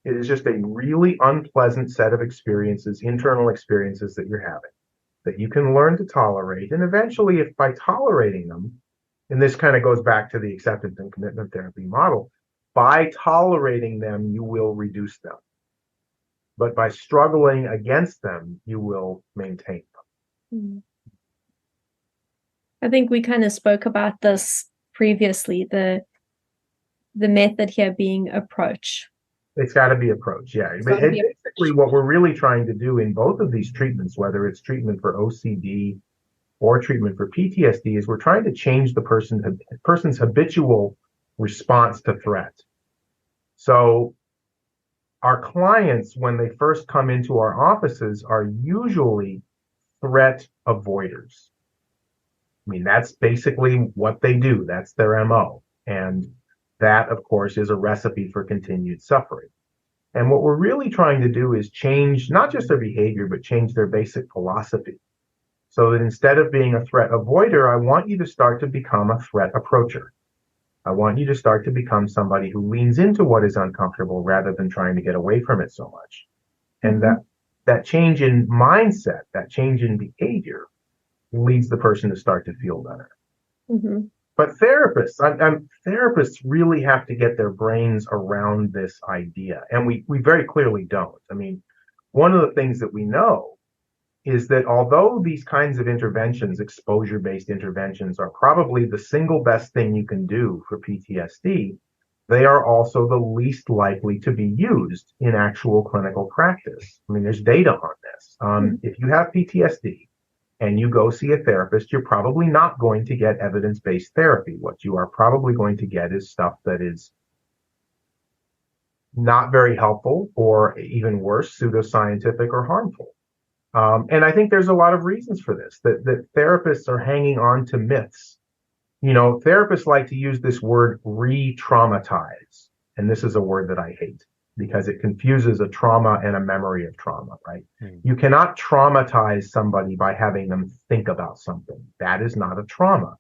It is just a really unpleasant set of experiences, internal experiences that you're having, that you can learn to tolerate. And eventually, if by tolerating them, and this kind of goes back to the acceptance and commitment therapy model, by tolerating them, you will reduce them. But by struggling against them, you will maintain them. I think we kind of spoke about this previously, the method here being approach. It's got to be approach, yeah. But basically, what we're really trying to do in both of these treatments, whether it's treatment for OCD or treatment for PTSD, is we're trying to change the person's habitual response to threat. So our clients, when they first come into our offices, are usually threat avoiders. I mean, that's basically what they do. That's their MO. And that, of course, is a recipe for continued suffering. And what we're really trying to do is change not just their behavior, but change their basic philosophy. So that instead of being a threat avoider, I want you to start to become a threat approacher. I want you to start to become somebody who leans into what is uncomfortable rather than trying to get away from it so much. And that change in mindset, that change in behavior leads the person to start to feel better. Mm-hmm. But therapists really have to get their brains around this idea. And we very clearly don't. I mean, one of the things that we know is that although these kinds of interventions, exposure-based interventions, are probably the single best thing you can do for PTSD, they are also the least likely to be used in actual clinical practice. I mean, there's data on this. If you have PTSD and you go see a therapist, you're probably not going to get evidence-based therapy. What you are probably going to get is stuff that is not very helpful, or even worse, pseudoscientific or harmful. And I think there's a lot of reasons for this, that therapists are hanging on to myths. You know, therapists like to use this word re-traumatize. And this is a word that I hate because it confuses a trauma and a memory of trauma, right? You cannot traumatize somebody by having them think about something. That is not a trauma.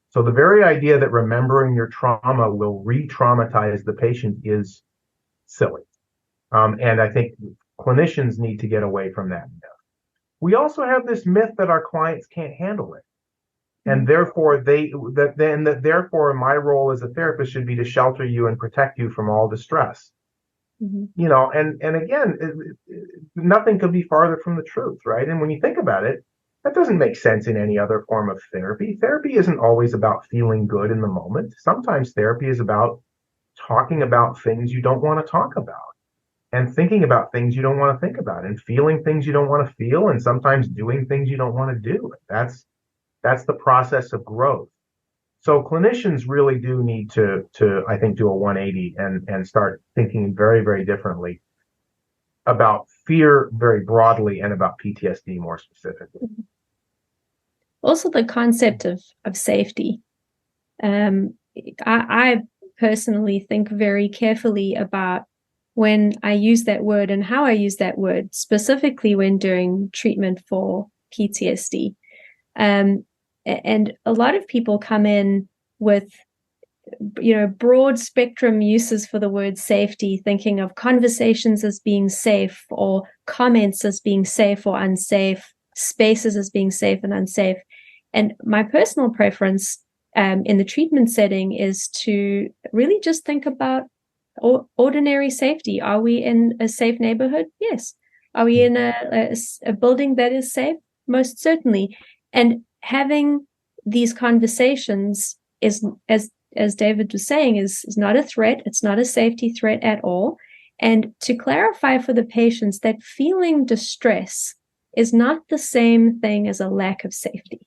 So the very idea that remembering your trauma will re-traumatize the patient is silly. And I think clinicians need to get away from that myth. We also have this myth that our clients can't handle it. And therefore therefore my role as a therapist should be to shelter you and protect you from all distress. You know, and again, nothing could be farther from the truth, right? And when you think about it, that doesn't make sense in any other form of therapy. Therapy isn't always about feeling good in the moment. Sometimes therapy is about talking about things you don't want to talk about, and thinking about things you don't want to think about, and feeling things you don't want to feel, and sometimes doing things you don't want to do. That's the process of growth. So clinicians really do need to I think, do a 180 and start thinking very, very differently about fear very broadly and about PTSD more specifically. Also, the concept of safety. I personally think very carefully about when I use that word and how I use that word, specifically when doing treatment for PTSD. And a lot of people come in with, you know, broad spectrum uses for the word safety, thinking of conversations as being safe, or comments as being safe or unsafe, spaces as being safe and unsafe. And my personal preference in the treatment setting is to really just think about ordinary safety. Are we in a safe neighborhood? Yes. Are we in a building that is safe? Most certainly. And having these conversations is, as David was saying, is not a threat. It's not a safety threat at all. And to clarify for the patients that feeling distress is not the same thing as a lack of safety.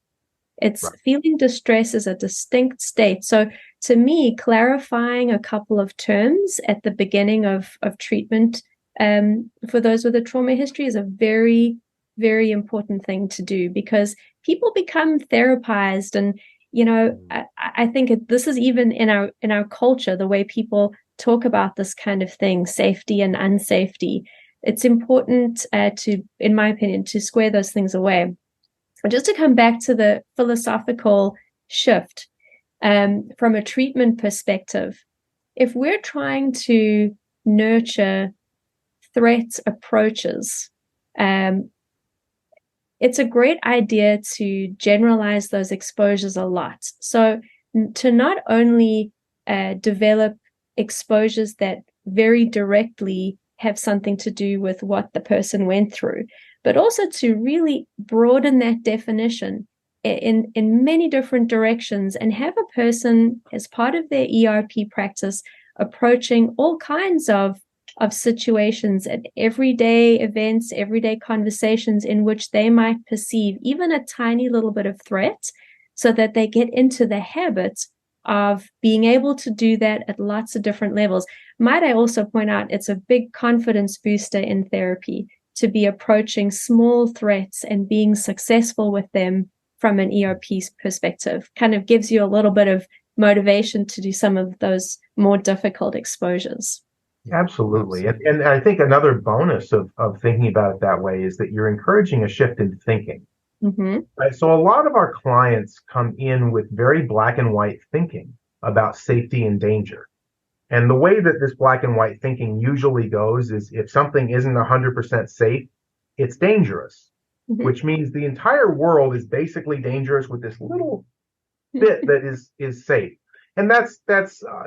It's right. Feeling distress is a distinct state. So to me, clarifying a couple of terms at the beginning of treatment for those with a trauma history is a very, very important thing to do, because people become therapized. And, you know, I think this is even in our culture, the way people talk about this kind of thing, safety and unsafety. It's important in my opinion, to square those things away. But just to come back to the philosophical shift from a treatment perspective, if we're trying to nurture threat approaches, it's a great idea to generalize those exposures a lot. So to not only develop exposures that very directly have something to do with what the person went through, but also to really broaden that definition in many different directions, and have a person as part of their ERP practice approaching all kinds of situations and everyday events, everyday conversations in which they might perceive even a tiny little bit of threat, so that they get into the habit of being able to do that at lots of different levels. Might I also point out, it's a big confidence booster in therapy to be approaching small threats and being successful with them from an ERP perspective. Kind of gives you a little bit of motivation to do some of those more difficult exposures. Absolutely. And I think another bonus of thinking about it that way is that you're encouraging a shift in thinking. Mm-hmm. Right? So a lot of our clients come in with very black and white thinking about safety and danger. And the way that this black and white thinking usually goes is if something isn't 100% safe, it's dangerous, Mm-hmm. which means the entire world is basically dangerous with this little bit that is safe. And that's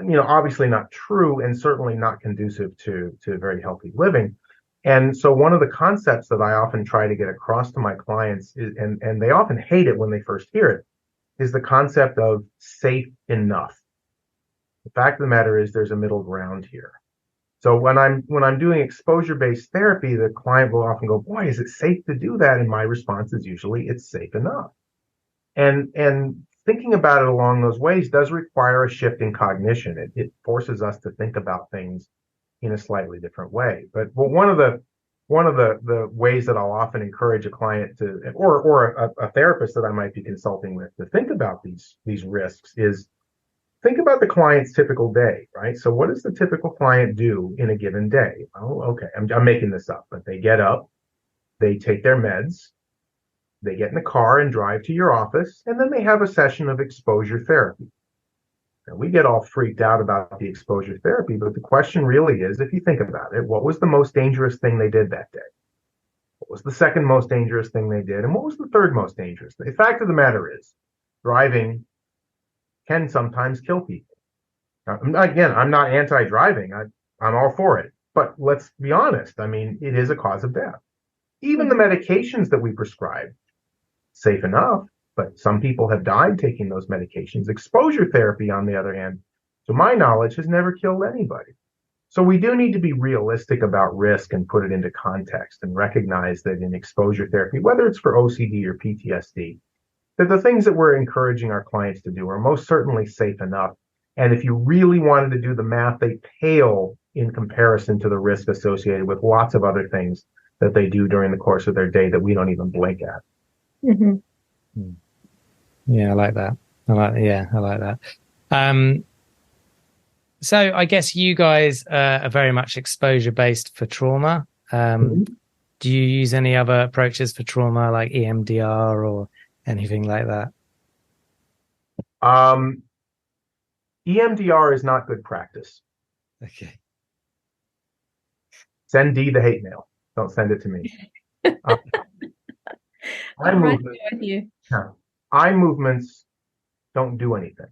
obviously not true and certainly not conducive to very healthy living. And so one of the concepts that I often try to get across to my clients is, and they often hate it when they first hear it, is the concept of safe enough. The fact of the matter is there's a middle ground here. So when I'm doing exposure-based therapy, the client will often go, boy, is it safe to do that? And my response is usually it's safe enough. And thinking about it along those ways does require a shift in cognition. It forces us to think about things in a slightly different way. But one of the ways that I'll often encourage a client to, or a therapist that I might be consulting with, to think about these risks is think about the client's typical day, right? So what does the typical client do in a given day? Oh, okay, I'm making this up, but they get up, they take their meds, they get in the car and drive to your office, and then they have a session of exposure therapy. And we get all freaked out about the exposure therapy, but the question really is, if you think about it, what was the most dangerous thing they did that day? What was the second most dangerous thing they did? And what was the third most dangerous thing? The fact of the matter is, driving can sometimes kill people. Now, again, I'm not anti-driving. I'm all for it. But let's be honest. I mean, it is a cause of death. Even the medications that we prescribe, safe enough, but some people have died taking those medications. Exposure therapy, on the other hand, to my knowledge, has never killed anybody. So we do need to be realistic about risk and put it into context and recognize that in exposure therapy, whether it's for OCD or PTSD, that the things that we're encouraging our clients to do are most certainly safe enough. And if you really wanted to do the math, they pale in comparison to the risk associated with lots of other things that they do during the course of their day that we don't even blink at. Mm-hmm. Yeah, I like that. I like that. So I guess you guys are very much exposure-based for trauma. Do you use any other approaches for trauma like EMDR or anything like that? EMDR is not good practice. Okay. Send Dee the hate mail. Don't send it to me. Eye movements don't do anything.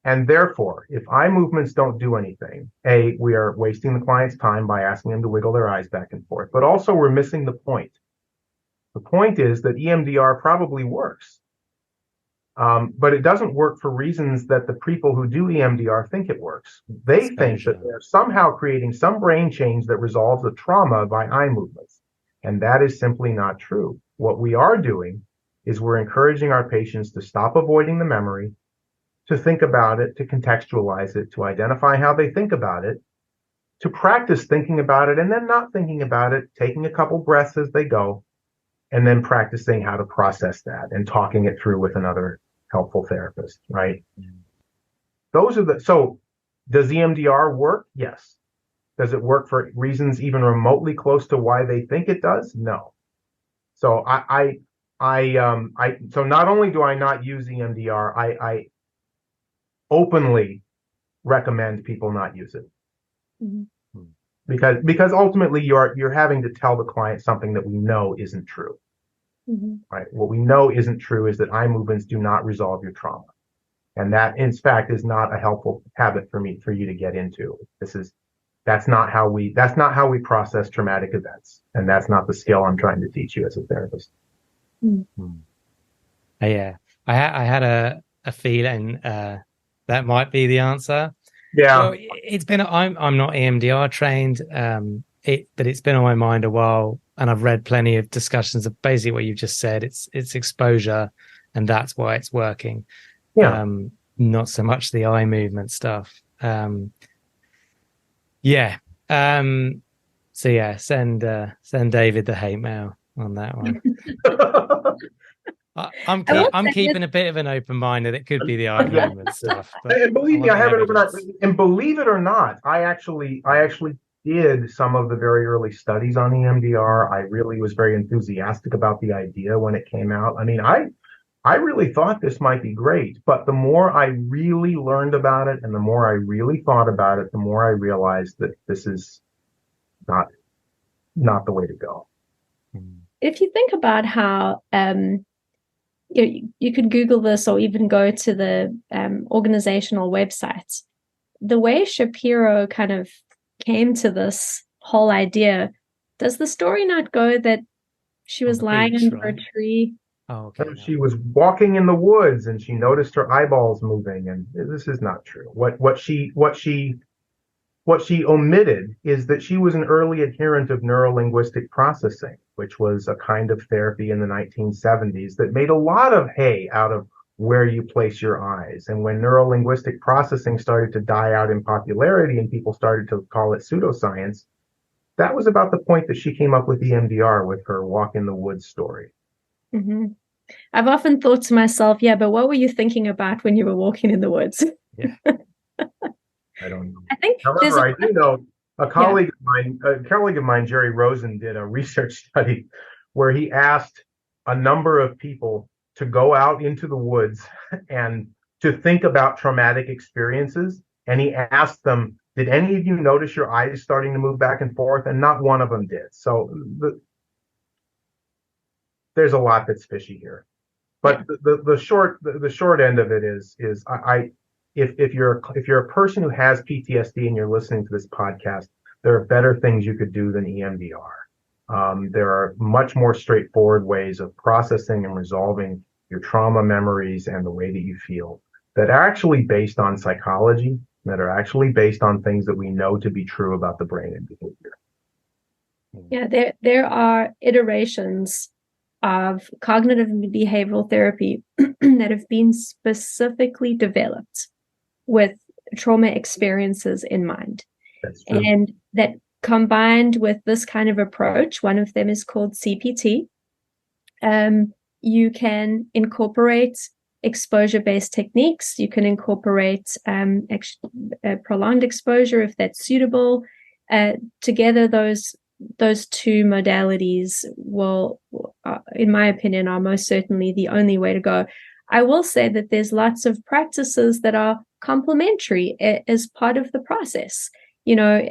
And therefore, if eye movements don't do anything, A, we are wasting the client's time by asking them to wiggle their eyes back and forth, but also we're missing the point. The point is that EMDR probably works, but it doesn't work for reasons that the people who do EMDR think it works. They think that they're somehow creating some brain change that resolves the trauma by eye movements. And that is simply not true. What we are doing is we're encouraging our patients to stop avoiding the memory, to think about it, to contextualize it, to identify how they think about it, to practice thinking about it and then not thinking about it, taking a couple breaths as they go, and then practicing how to process that and talking it through with another helpful therapist, right? So does EMDR work? Yes. Does it work for reasons even remotely close to why they think it does? No. So so not only do I not use EMDR, I openly recommend people not use it. Mm-hmm. Because ultimately you're having to tell the client something that we know isn't true. Mm-hmm. Right? What we know isn't true is that eye movements do not resolve your trauma. And that in fact is not a helpful habit for you to get into. That's not how we process traumatic events. And that's not the skill I'm trying to teach you as a therapist. Mm-hmm. Yeah. I had a feeling that might be the answer. Yeah. Well, it's been, I'm not EMDR trained, but it's been on my mind a while, and I've read plenty of discussions of basically what you just said. It's exposure, and that's why it's working. Yeah. Not so much the eye movement stuff. So yeah, send David the hate mail on that one. I'm keeping a bit of an open mind that it could be the eye movement stuff. But and believe me, I haven't overnight. And believe it or not, I actually did some of the very early studies on EMDR. I really was very enthusiastic about the idea when it came out. I mean, I really thought this might be great, but the more I really learned about it and the more I really thought about it, the more I realized that this is not the way to go. If you think about how you could Google this or even go to the organizational websites, the way Shapiro kind of came to this whole idea, does the story not go that she was lying under a tree? Oh, okay. She was walking in the woods and she noticed her eyeballs moving, and this is not true. What she omitted is that she was an early adherent of neurolinguistic processing, which was a kind of therapy in the 1970s that made a lot of hay out of where you place your eyes. And when neurolinguistic processing started to die out in popularity and people started to call it pseudoscience, that was about the point that she came up with EMDR with her walk in the woods story. Mm-hmm. I've often thought to myself, yeah, but what were you thinking about when you were walking in the woods? Yeah. I don't know. I think however, I do know a colleague of mine, Jerry Rosen, did a research study where he asked a number of people to go out into the woods and to think about traumatic experiences. And he asked them, did any of you notice your eyes starting to move back and forth? And not one of them did. So there's a lot that's fishy here. But the short end of it is if you're a person who has PTSD and you're listening to this podcast, there are better things you could do than EMDR. There are much more straightforward ways of processing and resolving your trauma memories and the way that you feel that are actually based on psychology, that are actually based on things that we know to be true about the brain and behavior. Yeah, there are iterations of cognitive and behavioral therapy that have been specifically developed with trauma experiences in mind. That's true. And that combined with this kind of approach, one of them is called CPT. You can incorporate exposure-based techniques. You can incorporate prolonged exposure if that's suitable. Together, those two modalities will, in my opinion, are most certainly the only way to go. I will say that there's lots of practices that are complementary as part of the process. You know,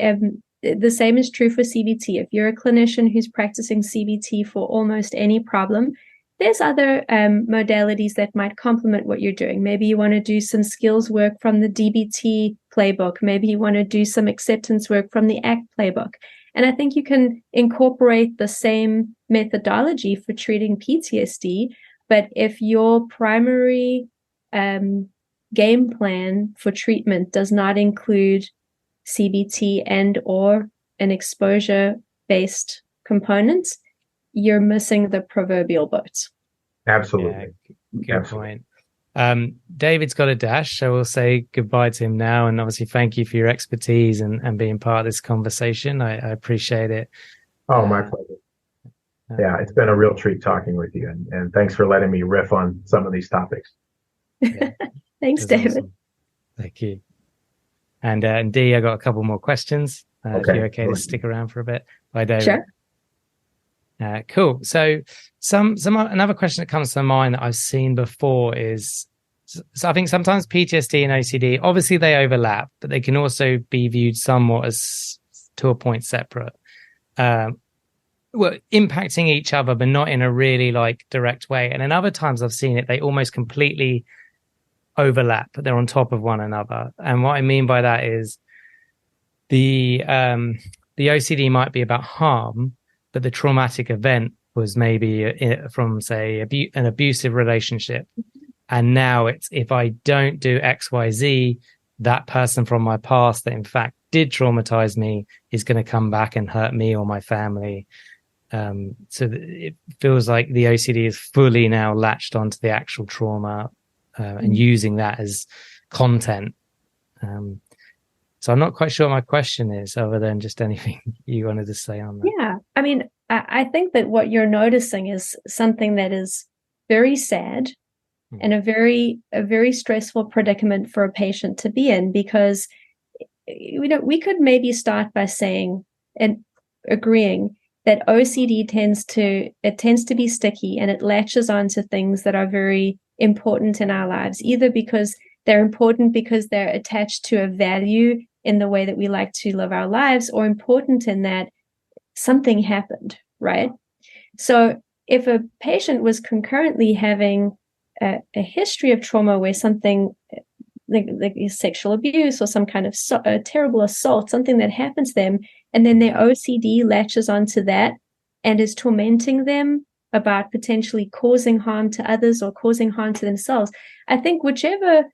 the same is true for CBT. If you're a clinician who's practicing CBT for almost any problem, there's other modalities that might complement what you're doing. Maybe you want to do some skills work from the DBT playbook. Maybe you want to do some acceptance work from the ACT playbook. And I think you can incorporate the same methodology for treating PTSD, but if your primary game plan for treatment does not include CBT and or an exposure-based component, you're missing the proverbial boat. Absolutely. Yeah, good point. David's got a dash, so we'll say goodbye to him now. And obviously, thank you for your expertise and being part of this conversation. I appreciate it. Oh, my pleasure. Yeah, it's been a real treat talking with you. And thanks for letting me riff on some of these topics. Yeah. Thanks, David. Awesome. Thank you. And Dee, I got a couple more questions. If you're okay to stick around for a bit. Bye, David. Sure. Cool. So another question that comes to mind that I've seen before is, so I think sometimes PTSD and OCD, obviously they overlap, but they can also be viewed somewhat as to a point separate. Impacting each other, but not in a really like direct way. And in other times I've seen it, they almost completely overlap, but they're on top of one another. And what I mean by that is the OCD might be about harm, but the traumatic event was maybe from, say, an abusive relationship. And now it's, if I don't do X, Y, Z, that person from my past that in fact did traumatize me is going to come back and hurt me or my family. So it feels like the OCD is fully now latched onto the actual trauma and using that as content. So I'm not quite sure what my question is, other than just anything you wanted to say on that. Yeah, I mean, I think that what you're noticing is something that is very sad and a very stressful predicament for a patient to be in, because we could maybe start by saying and agreeing that OCD tends to be sticky, and it latches onto things that are very important in our lives, either because they're important because they're attached to a value in the way that we like to live our lives, or important in that something happened, right? So if a patient was concurrently having a history of trauma where something like sexual abuse or some kind of a terrible assault, something that happens to them, and then their OCD latches onto that and is tormenting them about potentially causing harm to others or causing harm to themselves, I think whichever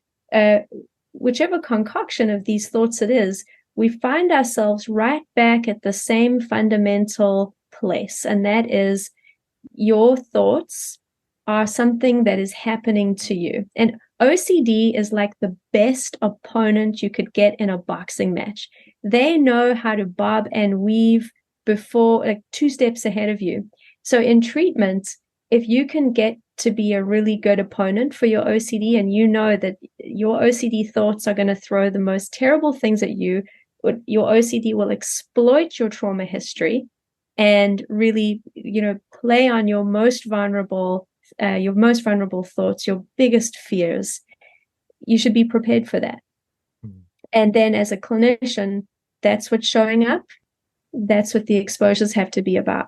concoction of these thoughts it is, we find ourselves right back at the same fundamental place, and that is your thoughts are something that is happening to you. And OCD is like the best opponent you could get in a boxing match. They know how to bob and weave before, like 2 steps ahead of you. So in treatment, if you can get to be a really good opponent for your OCD, and you know that your OCD thoughts are going to throw the most terrible things at you, your OCD will exploit your trauma history and really, play on your most vulnerable thoughts, your biggest fears. You should be prepared for that. And then as a clinician, that's what's showing up. That's what the exposures have to be about.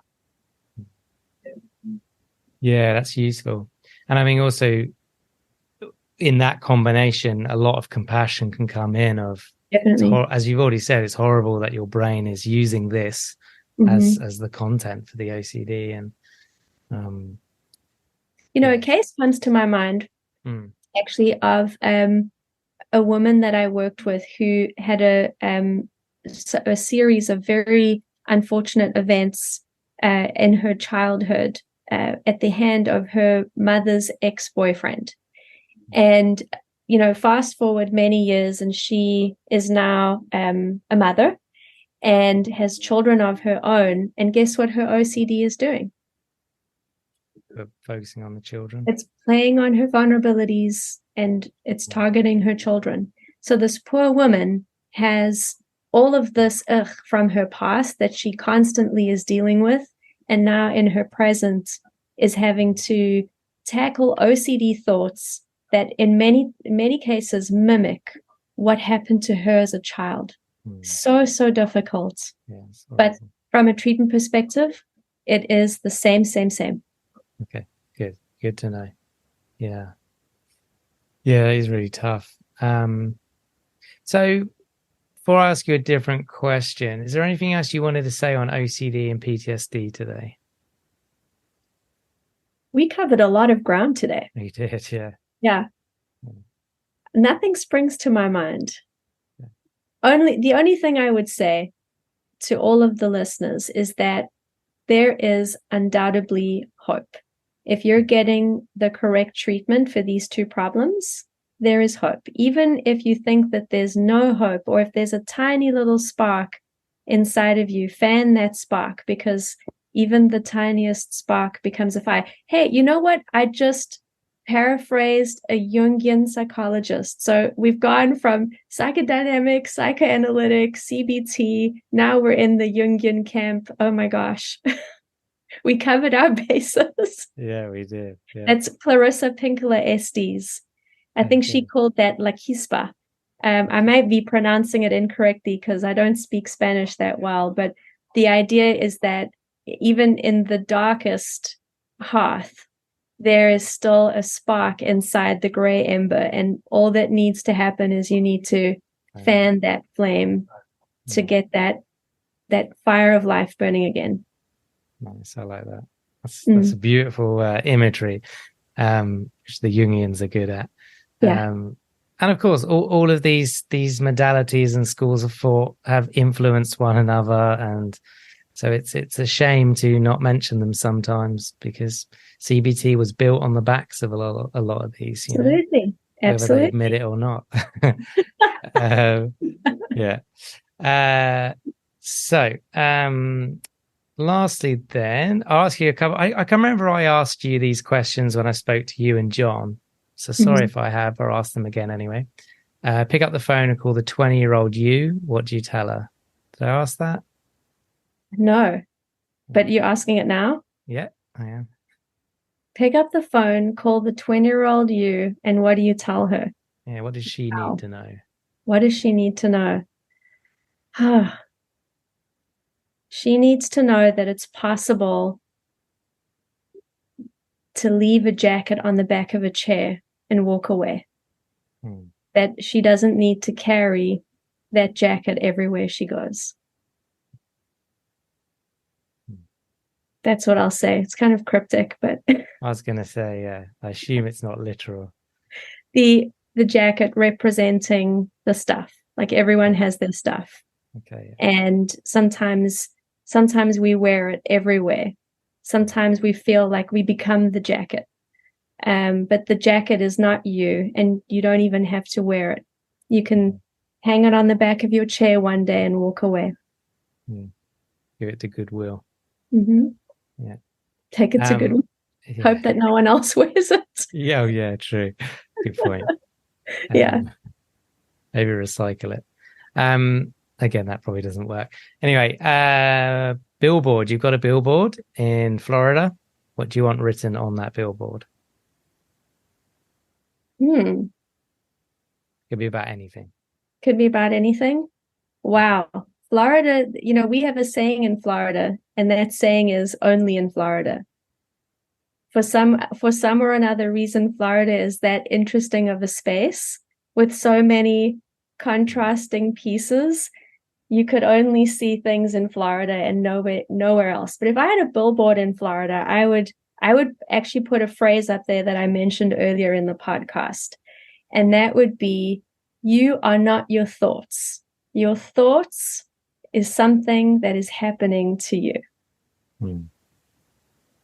Yeah, that's useful. And I mean, also in that combination, a lot of compassion can come in of, as you've already said, it's horrible that your brain is using this as the content for the OCD. And a case comes to my mind actually of a woman that I worked with who had a series of very unfortunate events in her childhood at the hand of her mother's ex-boyfriend. And, fast forward many years, and she is now a mother and has children of her own. And guess what her OCD is doing? Focusing on the children. It's playing on her vulnerabilities, and it's targeting her children. So this poor woman has all of this from her past that she constantly is dealing with, and now in her present is having to tackle OCD thoughts that in many cases mimic what happened to her as a child. So difficult. Yeah, but from a treatment perspective, it is the same. Okay, good to know. Yeah, that is really tough. So before I ask you a different question, is there anything else you wanted to say on OCD and PTSD today? We covered a lot of ground today. You did, yeah. Yeah. Nothing springs to my mind. The only thing I would say to all of the listeners is that there is undoubtedly hope. If you're getting the correct treatment for these two problems, there is hope. Even if you think that there's no hope, or if there's a tiny little spark inside of you, fan that spark, because even the tiniest spark becomes a fire. Hey, you know what? I just paraphrased a Jungian psychologist. So we've gone from psychodynamic, psychoanalytic, CBT. Now we're in the Jungian camp. Oh my gosh. We covered our bases. Yeah, we did. Yeah. That's Clarissa Pinkola Estes. I think she called that La Quispa. I might be pronouncing it incorrectly because I don't speak Spanish that well, but the idea is that even in the darkest hearth, there is still a spark inside the gray ember, and all that needs to happen is you need to fan that flame to get that fire of life burning again. Nice, I like that. That's a beautiful imagery, which the Jungians are good at. Yeah. And of course, all of these modalities and schools of thought have influenced one another, and so it's a shame to not mention them sometimes, because CBT was built on the backs of a lot of these. Absolutely. Whether they admit it or not. Yeah. So lastly, then I'll ask you a couple. I can remember I asked you these questions when I spoke to you and John. So sorry if I have, or ask them again anyway. Pick up the phone and call the 20-year-old you. What do you tell her? Did I ask that? No, but you're asking it now? Yeah, I am. Pick up the phone, call the 20-year-old you, and what do you tell her? Yeah, what does she need to know? What does she need to know? She needs to know that it's possible to leave a jacket on the back of a chair and walk away. That she doesn't need to carry that jacket everywhere she goes. That's what I'll say. It's kind of cryptic, but I was going to say, yeah, I assume it's not literal. The jacket representing the stuff. Like everyone has their stuff. Okay. Yeah. And sometimes we wear it everywhere. Sometimes we feel like we become the jacket. But the jacket is not you, and you don't even have to wear it. You can hang it on the back of your chair one day and walk away. Give it to Goodwill. Mm-hmm. Yeah. Take it to Goodwill. Yeah. Hope that no one else wears it. Yeah, true. Good point. Yeah. Maybe recycle it. Again, that probably doesn't work. Anyway, billboard. You've got a billboard in Florida. What do you want written on that billboard? Could be about anything. Could be about anything. Wow. Florida, we have a saying in Florida, and that saying is only in Florida. For some or another reason, Florida is that interesting of a space with so many contrasting pieces. You could only see things in Florida and nowhere else. But if I had a billboard in Florida, I would actually put a phrase up there that I mentioned earlier in the podcast. And that would be, you are not your thoughts. Your thoughts is something that is happening to you.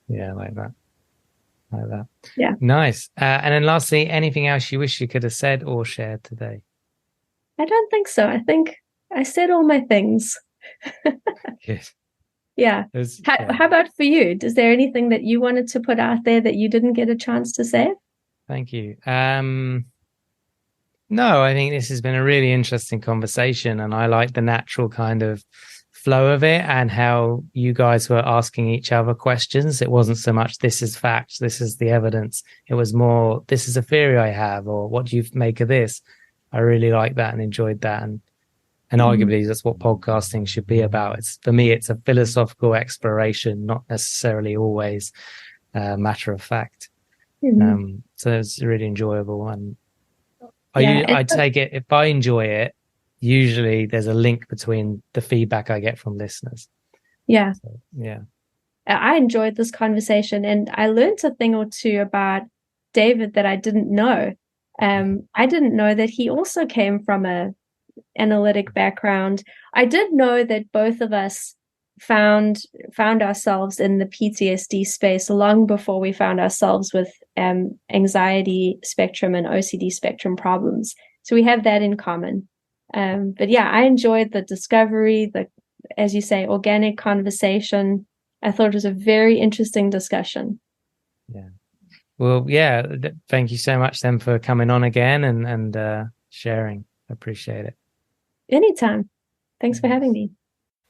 Yeah, I like that. Yeah. Nice. And then lastly, anything else you wish you could have said or shared today? I don't think so. I think I said all my things. Yes. Yeah. How about for you? Is there anything that you wanted to put out there that you didn't get a chance to say? Thank you. No, I think this has been a really interesting conversation, and I like the natural kind of flow of it and how you guys were asking each other questions. It wasn't so much, this is facts, this is the evidence. It was more, this is a theory I have, or what do you make of this? I really like that and enjoyed that. And arguably that's what podcasting should be about. For me, it's a philosophical exploration, not necessarily always matter of fact. So it's really enjoyable. And I take it, if I enjoy it, usually there's a link between the feedback I get from listeners. Yeah. So, yeah. I enjoyed this conversation, and I learned a thing or two about David that I didn't know. I didn't know that he also came from a analytic background. I did know that both of us found ourselves in the PTSD space long before we found ourselves with anxiety spectrum and OCD spectrum problems. So we have that in common. But yeah, I enjoyed the discovery, as you say, organic conversation. I thought it was a very interesting discussion. Yeah. Well, yeah, thank you so much then for coming on again and sharing. I appreciate it. Anytime. Thanks for having me.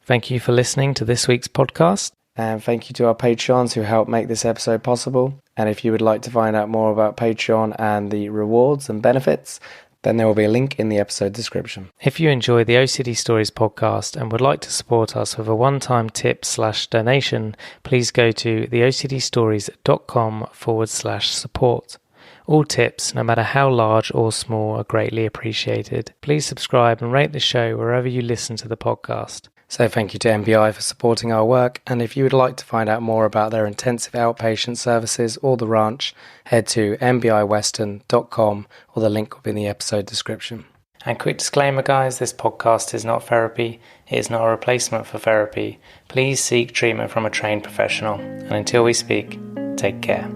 Thank you for listening to this week's podcast. And thank you to our Patreons who helped make this episode possible. And if you would like to find out more about Patreon and the rewards and benefits, then there will be a link in the episode description. If you enjoy the OCD Stories podcast and would like to support us with a one-time tip/donation, please go to theocdstories.com/support. All tips, no matter how large or small, are greatly appreciated. Please subscribe and rate the show wherever you listen to the podcast. So thank you to NBI for supporting our work, and if you would like to find out more about their intensive outpatient services or the ranch, head to nbiwestern.com, or the link will be in the episode description. And quick disclaimer, guys, this podcast is not therapy. It is not a replacement for therapy. Please seek treatment from a trained professional. And until we speak, take care.